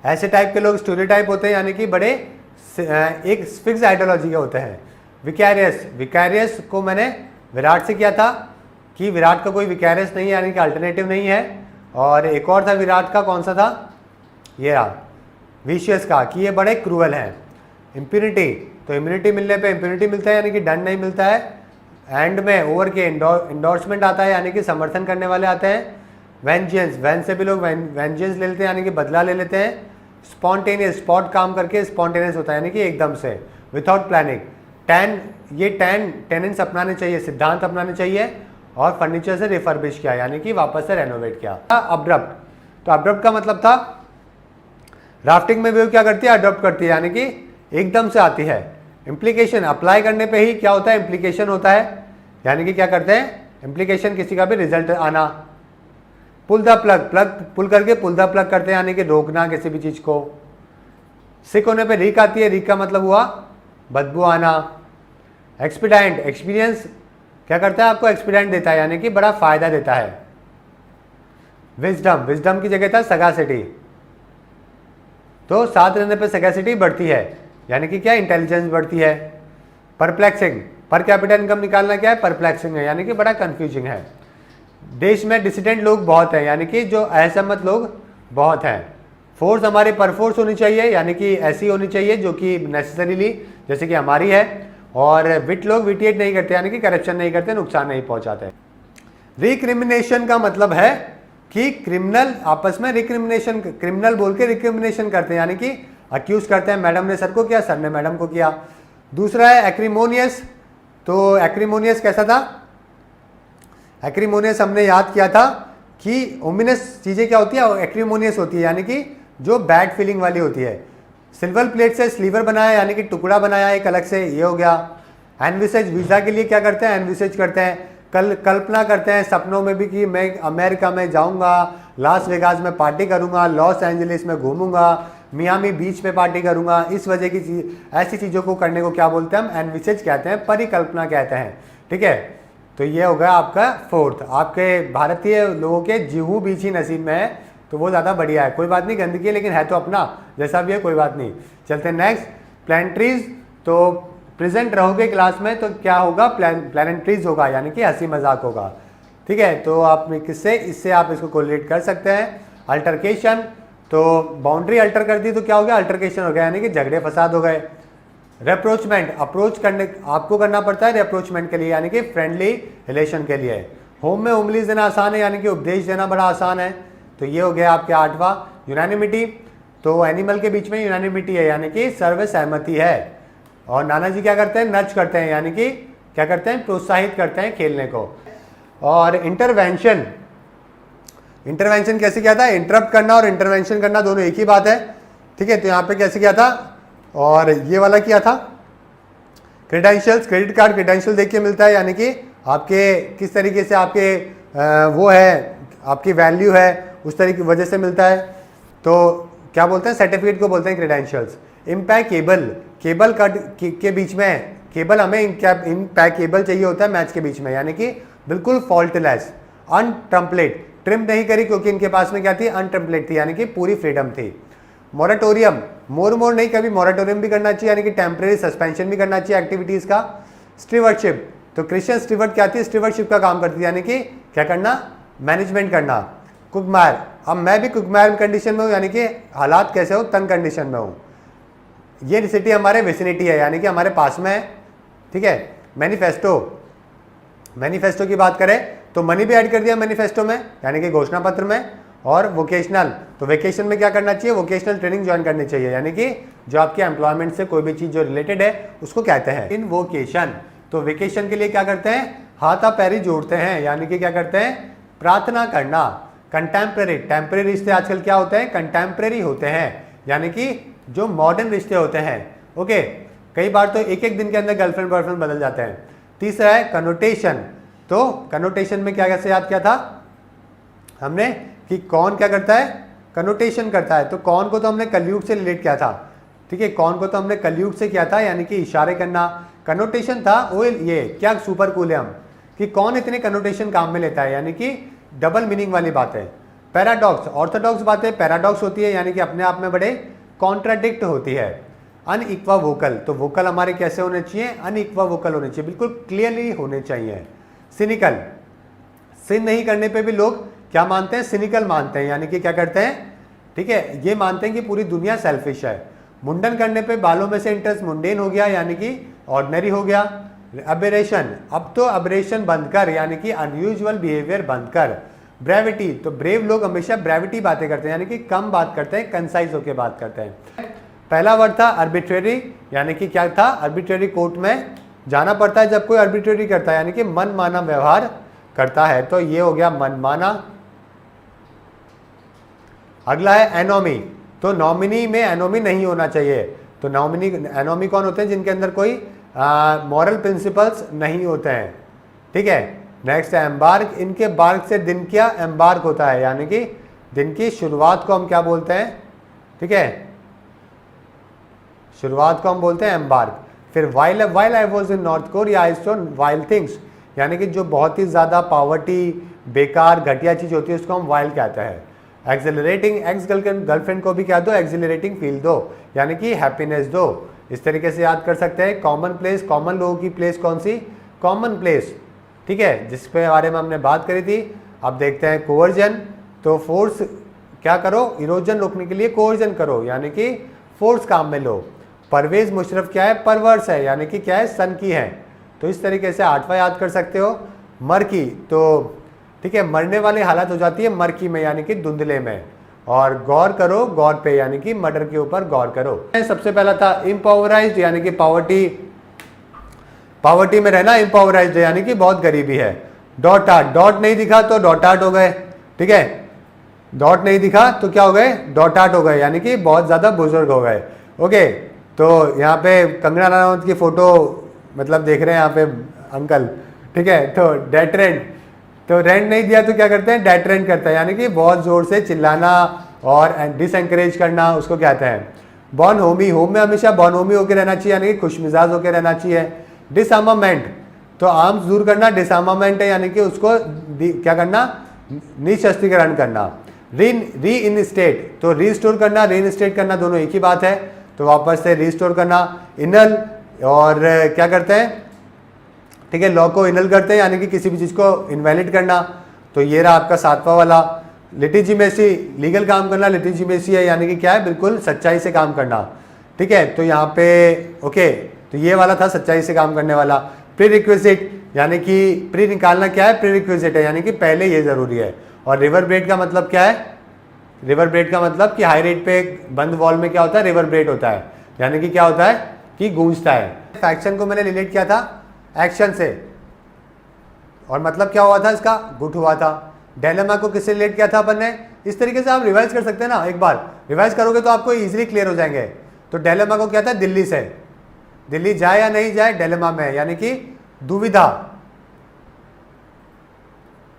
ऐसे टाइप के लोग स्टीरियोटाइप होते हैं यानी कि बड़े एक फिक्स आइडियोलॉजी के होते हैं। विकैरियस, विकैरियस को मैंने विराट से किया था कि विराट का कोई विकैरियस नहीं है यानी कि अल्टरनेटिव नहीं है। और एक और था विराट का, कौन सा था, ये रहा विशियस का, कि ये बड़े क्रूअल हैं। इम्प्यूनिटी, तो इम्यूनिटी मिलने पे इम्प्यूनिटी मिलता है यानी कि दंड नहीं मिलता है। एंड में ओवर के इंडोर्समेंट आता है यानी कि समर्थन करने वाले आते हैं। वेंजेंस, वैन से भी लोग वेंजेंस ले लेते हैं यानी कि बदला ले लेते हैं। स्पॉन्टेनियस, स्पॉट काम करके स्पॉन्टेनियस होता है यानी कि एकदम से, विदाउट प्लानिंग। टैन, ये टेनेंट्स अपनाने चाहिए, सिद्धांत अपनाने चाहिए। और फर्नीचर से रिफर्बिश किया यानी कि वापस से रेनोवेट किया। अब्रप्ट, तो अब्रप्ट का मतलब था राफ्टिंग में वेव क्या करती है, अडॉप्ट करती है यानी कि एकदम से आती है। इम्प्लीकेशन, अप्लाई करने पे ही क्या होता है, इम्प्लीकेशन होता है यानी कि क्या करते हैं, इम्प्लीकेशन किसी का भी रिजल्ट आना। पुल द प्लग, प्लग पुल करके पुल द प्लग करते हैं यानी कि रोकना किसी भी चीज़ को। सिक होने पे रीक आती है, रीक का मतलब हुआ बदबू आना। एक्सपीडिएंट, एक्सपीरियंस क्या करता है, आपको एक्सपीडिएंट देता है यानी कि बड़ा फायदा देता है। विजडम, विजडम की जगह था सगासिटी, तो साथ रहने पे सगासिटी बढ़ती है यानी कि क्या, इंटेलिजेंस बढ़ती है। परप्लेक्सिंग, पर कैपिटा इनकम निकालना क्या है, परप्लेक्सिंग है यानी कि बड़ा कंफ्यूजिंग है। देश में डिसिडेंट लोग बहुत हैं यानी कि जो असहमत लोग बहुत हैं। फोर्स हमारी परफोर्स होनी चाहिए यानी कि ऐसी होनी चाहिए जो कि नेसेसरीली जैसे कि हमारी है। और विट लोग विटिएट नहीं करते यानी कि करप्शन नहीं करते, नुकसान नहीं पहुंचाते। रिक्रिमिनेशन का मतलब है कि क्रिमिनल आपस में रिक्रिमिनेशन, क्रिमिनल बोल के रिक्रिमिनेशन करते हैं यानी कि अक्यूज करते हैं, मैडम ने सर को किया, सर ने मैडम को किया। दूसरा है एक्रीमोनियस, तो एक्रीमोनियस कैसा था, एक्रीमोनियस हमने याद किया था कि ओमिनस चीज़ें क्या होती है, एक्रीमोनियस होती है यानी कि जो बैड फीलिंग वाली होती है। सिल्वर प्लेट से स्लीवर बनाया यानी कि टुकड़ा बनाया एक अलग से, ये हो गया। एनविसेज, वीज़ा के लिए क्या करते हैं, एनविसेज करते हैं, कल्पना करते हैं सपनों में भी कि मैं अमेरिका में जाऊंगा, लास वेगास में पार्टी करूंगा, लॉस एंजलिस में घूमूंगा, मियामी बीच पे पार्टी करूंगा। इस वजह की चीज, ऐसी चीज़ों को करने को क्या बोलते हैं हम, एनविसेज कहते हैं, परिकल्पना कहते हैं। ठीक है, तो ये हो गया आपका फोर्थ। आपके भारतीय लोगों के जीहू बीच ही नसीब में है तो वो ज़्यादा बढ़िया है, कोई बात नहीं, गंदगी है लेकिन है तो अपना, जैसा भी है कोई बात नहीं। चलते हैं नेक्स्ट, प्लेनेटरीज। तो प्रेजेंट रहोगे क्लास में तो क्या होगा, प्लेनेटरीज होगा यानी कि हंसी मजाक होगा। ठीक है, तो आप किससे, इससे आप इसको कोरिलेट कर सकते हैं। अल्टरकेशन, तो बाउंड्री अल्टर कर दी तो क्या हो गया, अल्टरकेशन हो गया यानी कि झगड़े फसाद हो गए। रेप्रोचमेंट, अप्रोच करने आपको करना पड़ता है रेप्रोचमेंट के लिए यानी कि फ्रेंडली रिलेशन के लिए। होम में उंगली देना आसान है यानी कि उपदेश देना बड़ा आसान है। तो ये हो गया आपके 8वां यूनानिमिटी। तो एनिमल के बीच में यूनानिमिटी है यानी कि सर्वसहमति है। और नाना जी क्या करते हैं, नच करते हैं यानी कि क्या करते हैं, प्रोत्साहित करते हैं खेलने को। और इंटरवेंशन, इंटरवेंशन कैसे किया था, इंटरप्ट करना और इंटरवेंशन करना दोनों एक ही बात है, ठीक है। तो यहाँ पे कैसे किया था, और ये वाला किया था क्रेडेंशियल्स, क्रेडिट कार्ड क्रेडेंशियल देख के मिलता है यानी कि आपके किस तरीके से आपके वो है, आपकी वैल्यू है उस तरीके की वजह से मिलता है। तो क्या बोलते हैं, सर्टिफिकेट को बोलते हैं क्रेडेंशियल्स। इम्पैकेबल, केबल कट के बीच में, केबल हमें इम्पैकेबल चाहिए होता है मैच के बीच में यानी कि बिल्कुल फॉल्टलेस। अनट्रम्पलेट, ट्रिम नहीं करी क्योंकि इनके पास में क्या थी, अनट्रम्पलेट थी यानी कि पूरी फ्रीडम थी। मोरेटोरियम, मोर नहीं, कभी मोरेटोरियम भी करना चाहिए यानी कि टेम्परेरी सस्पेंशन भी करना चाहिए एक्टिविटीज का। स्टीवर्डशिप, तो क्रिश्चियन स्टीवर्ड क्या थी, स्टीवर्डशिप का काम करती थी यानी कि क्या करना, मैनेजमेंट करना। कुकमार, अब मैं भी कुकमार कंडीशन में हूँ यानी कि हालात कैसे हो, तंग कंडीशन में हूँ। ये सिटी हमारे विसिनिटी है यानी कि हमारे पास में है, ठीक है। मैनिफेस्टो, मैनिफेस्टो की बात करें तो मनी भी ऐड कर दिया मैनिफेस्टो में यानी कि घोषणा पत्र में। और वोकेशनल, तो वेकेशन में क्या करना चाहिए, वोकेशनल ट्रेनिंग ज्वाइन करनी चाहिए यानी कि जो आपके एम्प्लॉयमेंट से कोई भी चीज जो रिलेटेड है उसको कहते हैं इन वोकेशन। तो वेकेशन के लिए क्या करते हैं, हाथा पैरी जोड़ते हैं यानी कि क्या करते हैं, प्रार्थना करना। कंटेम्प्रेरी, टेम्परेरी रिश्ते आजकल क्या होते हैं, कंटेम्प्रेरी होते हैं यानी कि जो मॉडर्न रिश्ते होते हैं, ओके। कई बार तो एक एक दिन के अंदर गर्लफ्रेंड बॉयफ्रेंड बदल जाते हैं। तीसरा है कनोटेशन, तो कनोटेशन में क्या कैसे याद किया था हमने कि कौन क्या करता है, कनोटेशन करता है। तो कौन को तो हमने कलयुग से रिलेट किया था, ठीक है, कौन को तो हमने कलयुग से किया था यानी कि इशारे करना। कनोटेशन था वो, ये क्या सुपर कूल है हम कि कौन इतने कनोटेशन काम में लेता है यानी कि डबल मीनिंग वाली बात है। पैराडॉक्स, ऑर्थोडॉक्स बातें पैराडॉक्स होती है यानी कि अपने आप में बड़े कॉन्ट्राडिक्ट होती है। अनइक्वा वोकल, तो वोकल हमारे कैसे होने चाहिए, अनइक्वा वोकल होने चाहिए, बिल्कुल क्लियरली होने चाहिए। सिनिकल, सिन नहीं करने पे भी लोग क्या मानते हैं, सिनिकल मानते हैं यानी कि क्या करते हैं, ठीक है, ये मानते हैं कि पूरी दुनिया सेल्फिश है। मुंडन करने पे बालों में से इंटरेस्ट मुंडेन हो गया यानी कि ऑर्डिनरी हो गया। अबेरेशन, अब तो अबेरेशन बंद कर यानी कि अनयूजुअल बिहेवियर बंद कर। ब्रेविटी, तो ब्रेव लोग हमेशा ब्रेविटी बातें करते हैं यानी कि कम बात करते हैं, कंसाइज होकर बात करते हैं। पहला वर्ड था आर्बिट्रेरी यानी कि क्या था, आर्बिट्रेरी कोर्ट में जाना पड़ता है जब कोई आर्बिट्रेरी करता है यानी कि मनमाना व्यवहार करता है, तो ये हो गया मनमाना। अगला है एनोमी, तो नॉमिनी में एनोमी नहीं होना चाहिए। तो नॉमिनी, एनोमी कौन होते हैं, जिनके अंदर कोई मॉरल प्रिंसिपल्स नहीं होते हैं, ठीक है। नेक्स्ट है एम्बार्क, इनके बार्क से दिन क्या एम्बार्क होता है यानी कि दिन की शुरुआत को हम क्या बोलते हैं, ठीक है, शुरुआत को हम बोलते हैं एम्बार्क। फिर while I was in north Korea I saw wild things यानी कि जो बहुत ही ज़्यादा पावर्टी, बेकार, घटिया चीज़ होती है उसको हम वाइल्ड कहते हैं। एक्सिलरेटिंग, एक्स गर्लफ्रेंड को भी क्या दो, एक्सिलरेटिंग फील दो यानी कि हैप्पीनेस दो। इस तरीके से याद कर सकते हैं। कॉमन प्लेस, कॉमन लोगों की प्लेस कौन सी, कॉमन प्लेस, ठीक है, जिस पे बारे में हमने बात करी थी। अब देखते हैं कोवर्जन, तो फोर्स क्या करो, इरोजन रोकने के लिए कोवर्जन करो यानी कि फोर्स काम में लो। परवेज मुशर्रफ क्या है, परवर्स है यानी कि क्या है, सन की है। तो इस तरीके से 8वां याद कर सकते हो। मर की, तो ठीक है, मरने वाली हालत हो जाती है मरकी में यानी कि धुंधले में। और गौर करो, गौर पे यानी कि मर्डर के ऊपर गौर करो। सबसे पहला था इम्पावराइज्ड यानी कि पावर्टी, पावर्टी में रहना इम्पावराइज्ड यानी कि बहुत गरीबी है। डॉट आर्ट, डॉट नहीं दिखा तो डॉट आर्ट हो गए, ठीक है, डॉट नहीं दिखा तो क्या हो गए, डॉट आर्ट हो गए यानी कि बहुत ज़्यादा बुजुर्ग हो गए, ओके। तो यहाँ पे कंगना रनावत की फोटो मतलब देख रहे हैं यहाँ पे अंकल, ठीक है। तो डेटरेंट, तो रेंट नहीं दिया तो क्या करते हैं, डेटरेंट करता है यानी कि बहुत जोर से चिल्लाना और डिसएंकरेज करना, उसको कहते हैं। बॉन होमी, होम में हमेशा बॉन होमी होकर रहना चाहिए यानी कि खुशमिजाज होकर रहना चाहिए। डिसआर्मामेंट, तो आर्म्स दूर करना डिसआर्मामेंट है यानी कि उसको क्या करना, निशस्त्रीकरण करना। री इन स्टेट, तो रीस्टोर करना, री इन स्टेट करना दोनों एक ही बात है, तो वापस से रीस्टोर करना। इनल, और क्या करते हैं, ठीक है, लॉ को इनल करते हैं यानी कि किसी भी चीज़ को इनवैलिड करना। तो ये रहा आपका 7वां वाला। लिटिजिमेसी, लीगल काम करना लिटिजिमेसी है यानी कि क्या है, बिल्कुल सच्चाई से काम करना, ठीक है। तो यहाँ पे ओके, तो ये वाला था सच्चाई से काम करने वाला। प्री रिक्विजिट यानी कि प्री निकालना क्या है, प्री रिक्विजिट है यानी कि पहले ये जरूरी है। और रिवर ब्रेड का मतलब क्या है, रिवरब्रेट का मतलब कि हाई रेट पे बंद वॉल में क्या होता है, रिवरब्रेट होता है, यानी कि क्या होता है कि गूंजता है। एक्शन को मैंने रिलेट किया था एक्शन से, और मतलब क्या हुआ था इसका, गुट हुआ था। डायलेमा को किससे रिलेट किया था अपन ने, इस तरीके से आप रिवाइज कर सकते हैं ना, एक बार रिवाइज करोगे तो आपको इजीली क्लियर हो जाएंगे। तो डायलेमा को क्या था, दिल्ली से, दिल्ली जाए या नहीं जाए डायलेमा में, यानी कि दुविधा।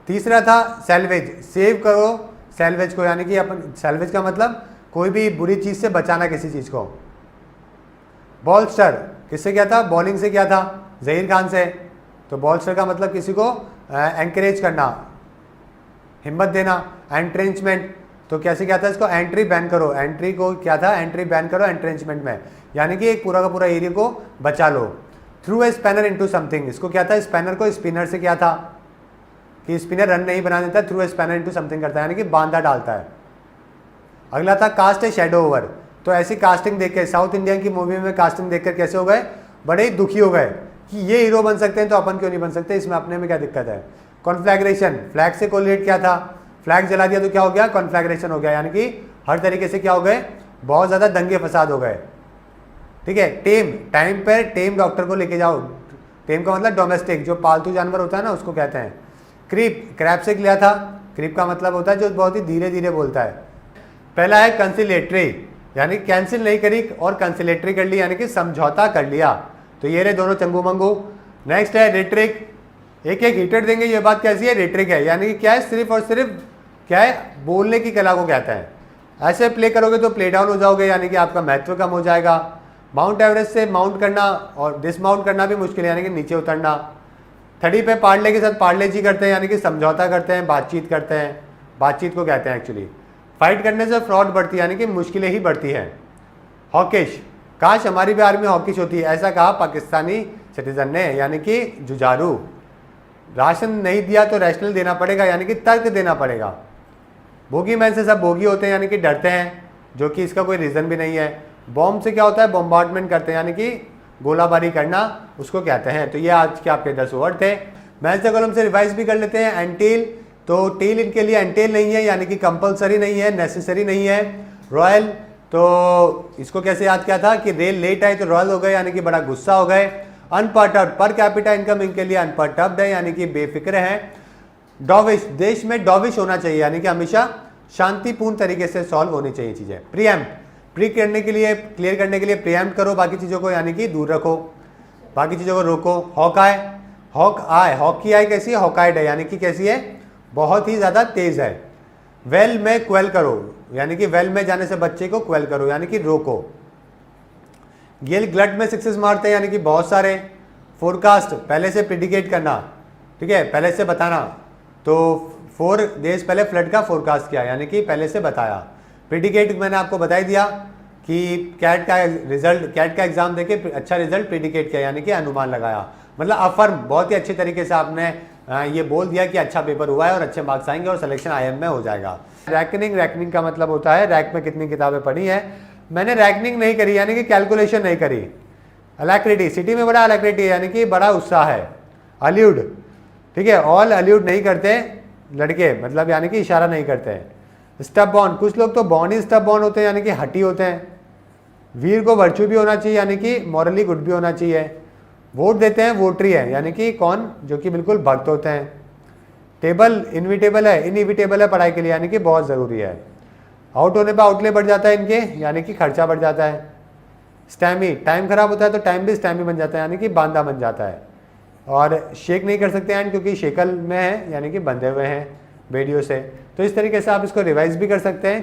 तीसरा था सैल्वेज, सेव करो सैल्वेज को, यानी कि अपन सैल्वेज का मतलब कोई भी बुरी चीज से बचाना किसी चीज को। बॉलस्टर किससे क्या था, बॉलिंग से क्या था, जहीर खान से। तो बॉलस्टर का मतलब किसी को एंकरेज करना, हिम्मत देना। एंट्रेंचमेंट तो कैसे क्या था, इसको एंट्री बैन करो, एंट्री को क्या था, एंट्री बैन करो एंट्रेंचमेंट में, यानी कि एक पूरा का पूरा एरिया को बचा लो। Through a spinner into something, इसको क्या था, स्पिनर को स्पिनर से क्या था कि स्पिनर रन नहीं बना देता, through a spinner into something करता है, यानी कि बांधा डालता है। अगला था कास्ट ए शैडो ओवर, तो ऐसी कास्टिंग देख के, साउथ इंडियन की मूवी में कास्टिंग देखकर कैसे हो गए, बड़े ही दुखी हो गए कि ये हीरो बन सकते हैं तो अपन क्यों नहीं बन सकते, इसमें अपने में क्या दिक्कत है। कॉन्फ्लैग्रेशन, फ्लैग से कोरिलेट क्या था, फ्लैग जला दिया तो क्या हो गया, कॉन्फ्लैग्रेशन हो गया, यानी कि हर तरीके से क्या हो गए, बहुत ज़्यादा दंगे फसाद हो गए। ठीक है। टेम, टाइम पर टेम डॉक्टर को लेके जाओ, टेम का मतलब डोमेस्टिक, जो पालतू जानवर होता है ना उसको कहते हैं। क्रीप, क्रैप से लिया था, क्रीप का मतलब होता है जो बहुत ही धीरे धीरे बोलता है। पहला है कंसिलेटरी, यानी कैंसिल नहीं करी और कंसिलेटरी कर ली, यानी कि समझौता कर लिया। तो ये रहे दोनों चंगू मंगू। नेक्स्ट है रेट्रिक, एक एक हीटर देंगे, ये बात कैसी है, रेट्रिक है, यानी कि क्या है, सिर्फ और सिर्फ क्या है, बोलने की कला को कहता है। ऐसे प्ले करोगे तो प्ले डाउन हो जाओगे, यानी कि आपका महत्व कम हो जाएगा। माउंट एवरेस्ट से माउंट करना और डिसमाउंट करना भी मुश्किल है, यानी कि नीचे उतरना। 30 पे पार्ले के साथ पार्ले जी करते हैं, यानी कि समझौता करते हैं, बातचीत करते हैं, बातचीत को कहते हैं एक्चुअली। फाइट करने से फ्रॉड बढ़ती है, यानी कि मुश्किलें ही बढ़ती हैं। हॉकिश, काश हमारी भी आर्मी हॉकिश होती है, ऐसा कहा पाकिस्तानी सिटीजन ने, यानी कि जुझारू। राशन नहीं दिया तो रैशनल देना पड़ेगा, यानी कि तर्क देना पड़ेगा। बोगी मैन से सब बोगी होते हैं, यानी कि डरते हैं, जो कि इसका कोई रीज़न भी नहीं है। बॉम्ब से क्या होता है, बॉम्बार्डमेंट करते हैं, यानी कि गोलाबारी करना उसको कहते हैं। तो ये आज के आपके 10 वर्ड थे। मैच द कॉलम से रिवाइज भी कर लेते हैं। एंटील, तो टील इनके लिए एंटेल नहीं है, यानी कि कंपलसरी नहीं है, नेसेसरी नहीं है। रॉयल, तो इसको कैसे याद किया था कि रेल लेट आई तो रॉयल हो गए, यानी कि बड़ा गुस्सा हो गए। अनपर्टर्ब्ड, पर कैपिटा इनकम इनके लिए अनपर्टर्ब्ड है, यानी कि बेफिक्र है। डॉविश, देश में डॉविश होना चाहिए, यानी कि हमेशा शांतिपूर्ण तरीके से सॉल्व होनी चाहिए चीजें। प्रीएम्प्ट, प्री करने के लिए, क्लियर करने के लिए प्रीएम्प्ट करो बाकी चीजों को, यानी कि दूर रखो, बाकी चीजों को रोको। Hawkeye, hawk eye, hockey eye कैसी है, हॉकाइड है, यानी कि कैसी है, बहुत ही ज्यादा तेज है। वेल में क्वेल करो, यानी कि वेल में जाने से बच्चे को क्वेल करो, यानी कि रोको। गेल ग्लट में सिक्सेस मारते हैं, यानी कि बहुत सारे। फोरकास्ट, पहले से प्रिडिकेट करना, ठीक है, पहले से बताना। तो 4 डेज पहले फ्लड का फोरकास्ट किया, यानी कि पहले से बताया। प्रिडिकेट मैंने आपको बता ही दिया कि कैट का रिजल्ट, कैट का एग्जाम देके अच्छा रिजल्ट प्रिडिकेट किया, यानी कि अनुमान लगाया, मतलब अफर्म, बहुत ही अच्छे तरीके से आपने ये बोल दिया कि अच्छा पेपर हुआ है और अच्छे मार्क्स आएंगे और सिलेक्शन IIM में हो जाएगा। रैकनिंग, रैकनिंग का मतलब होता है रैक में कितनी किताबें पढ़ी हैं। मैंने रैकनिंग नहीं करी, यानी कि कैलकुलेशन नहीं करी। अलैक्रिटी, सिटी में बड़ा अलैक्रिटी है, यानी कि बड़ा उत्साह है। अल्यूड, ठीक है, ऑल अल्यूड नहीं करते लड़के, मतलब यानी कि इशारा नहीं करते हैं। स्टब बॉर्न, कुछ लोग तो बॉर्न ही स्टब बॉर्न होते हैं, यानी कि हटी होते हैं। वीर को वर्चू भी होना चाहिए, यानी कि मॉरली गुड भी होना चाहिए। वोट देते हैं, वोटरी है, यानी कि कौन, जो कि बिल्कुल भक्त होते हैं। टेबल इनविटेबल है, इनइविटेबल है पढ़ाई के लिए, यानी कि बहुत ज़रूरी है। आउट होने पर आउटले बढ़ जाता है इनके, यानी कि खर्चा बढ़ जाता है। स्टैमी, टाइम खराब होता है तो टाइम भी स्टैमी बन जाता है, यानी कि बांधा बन जाता है। और शेक नहीं कर सकते हैं क्योंकि शेकल में है, यानी कि बंधे हुए हैं बेड़ियों से। तो इस तरीके से आप इसको रिवाइज भी कर सकते हैं।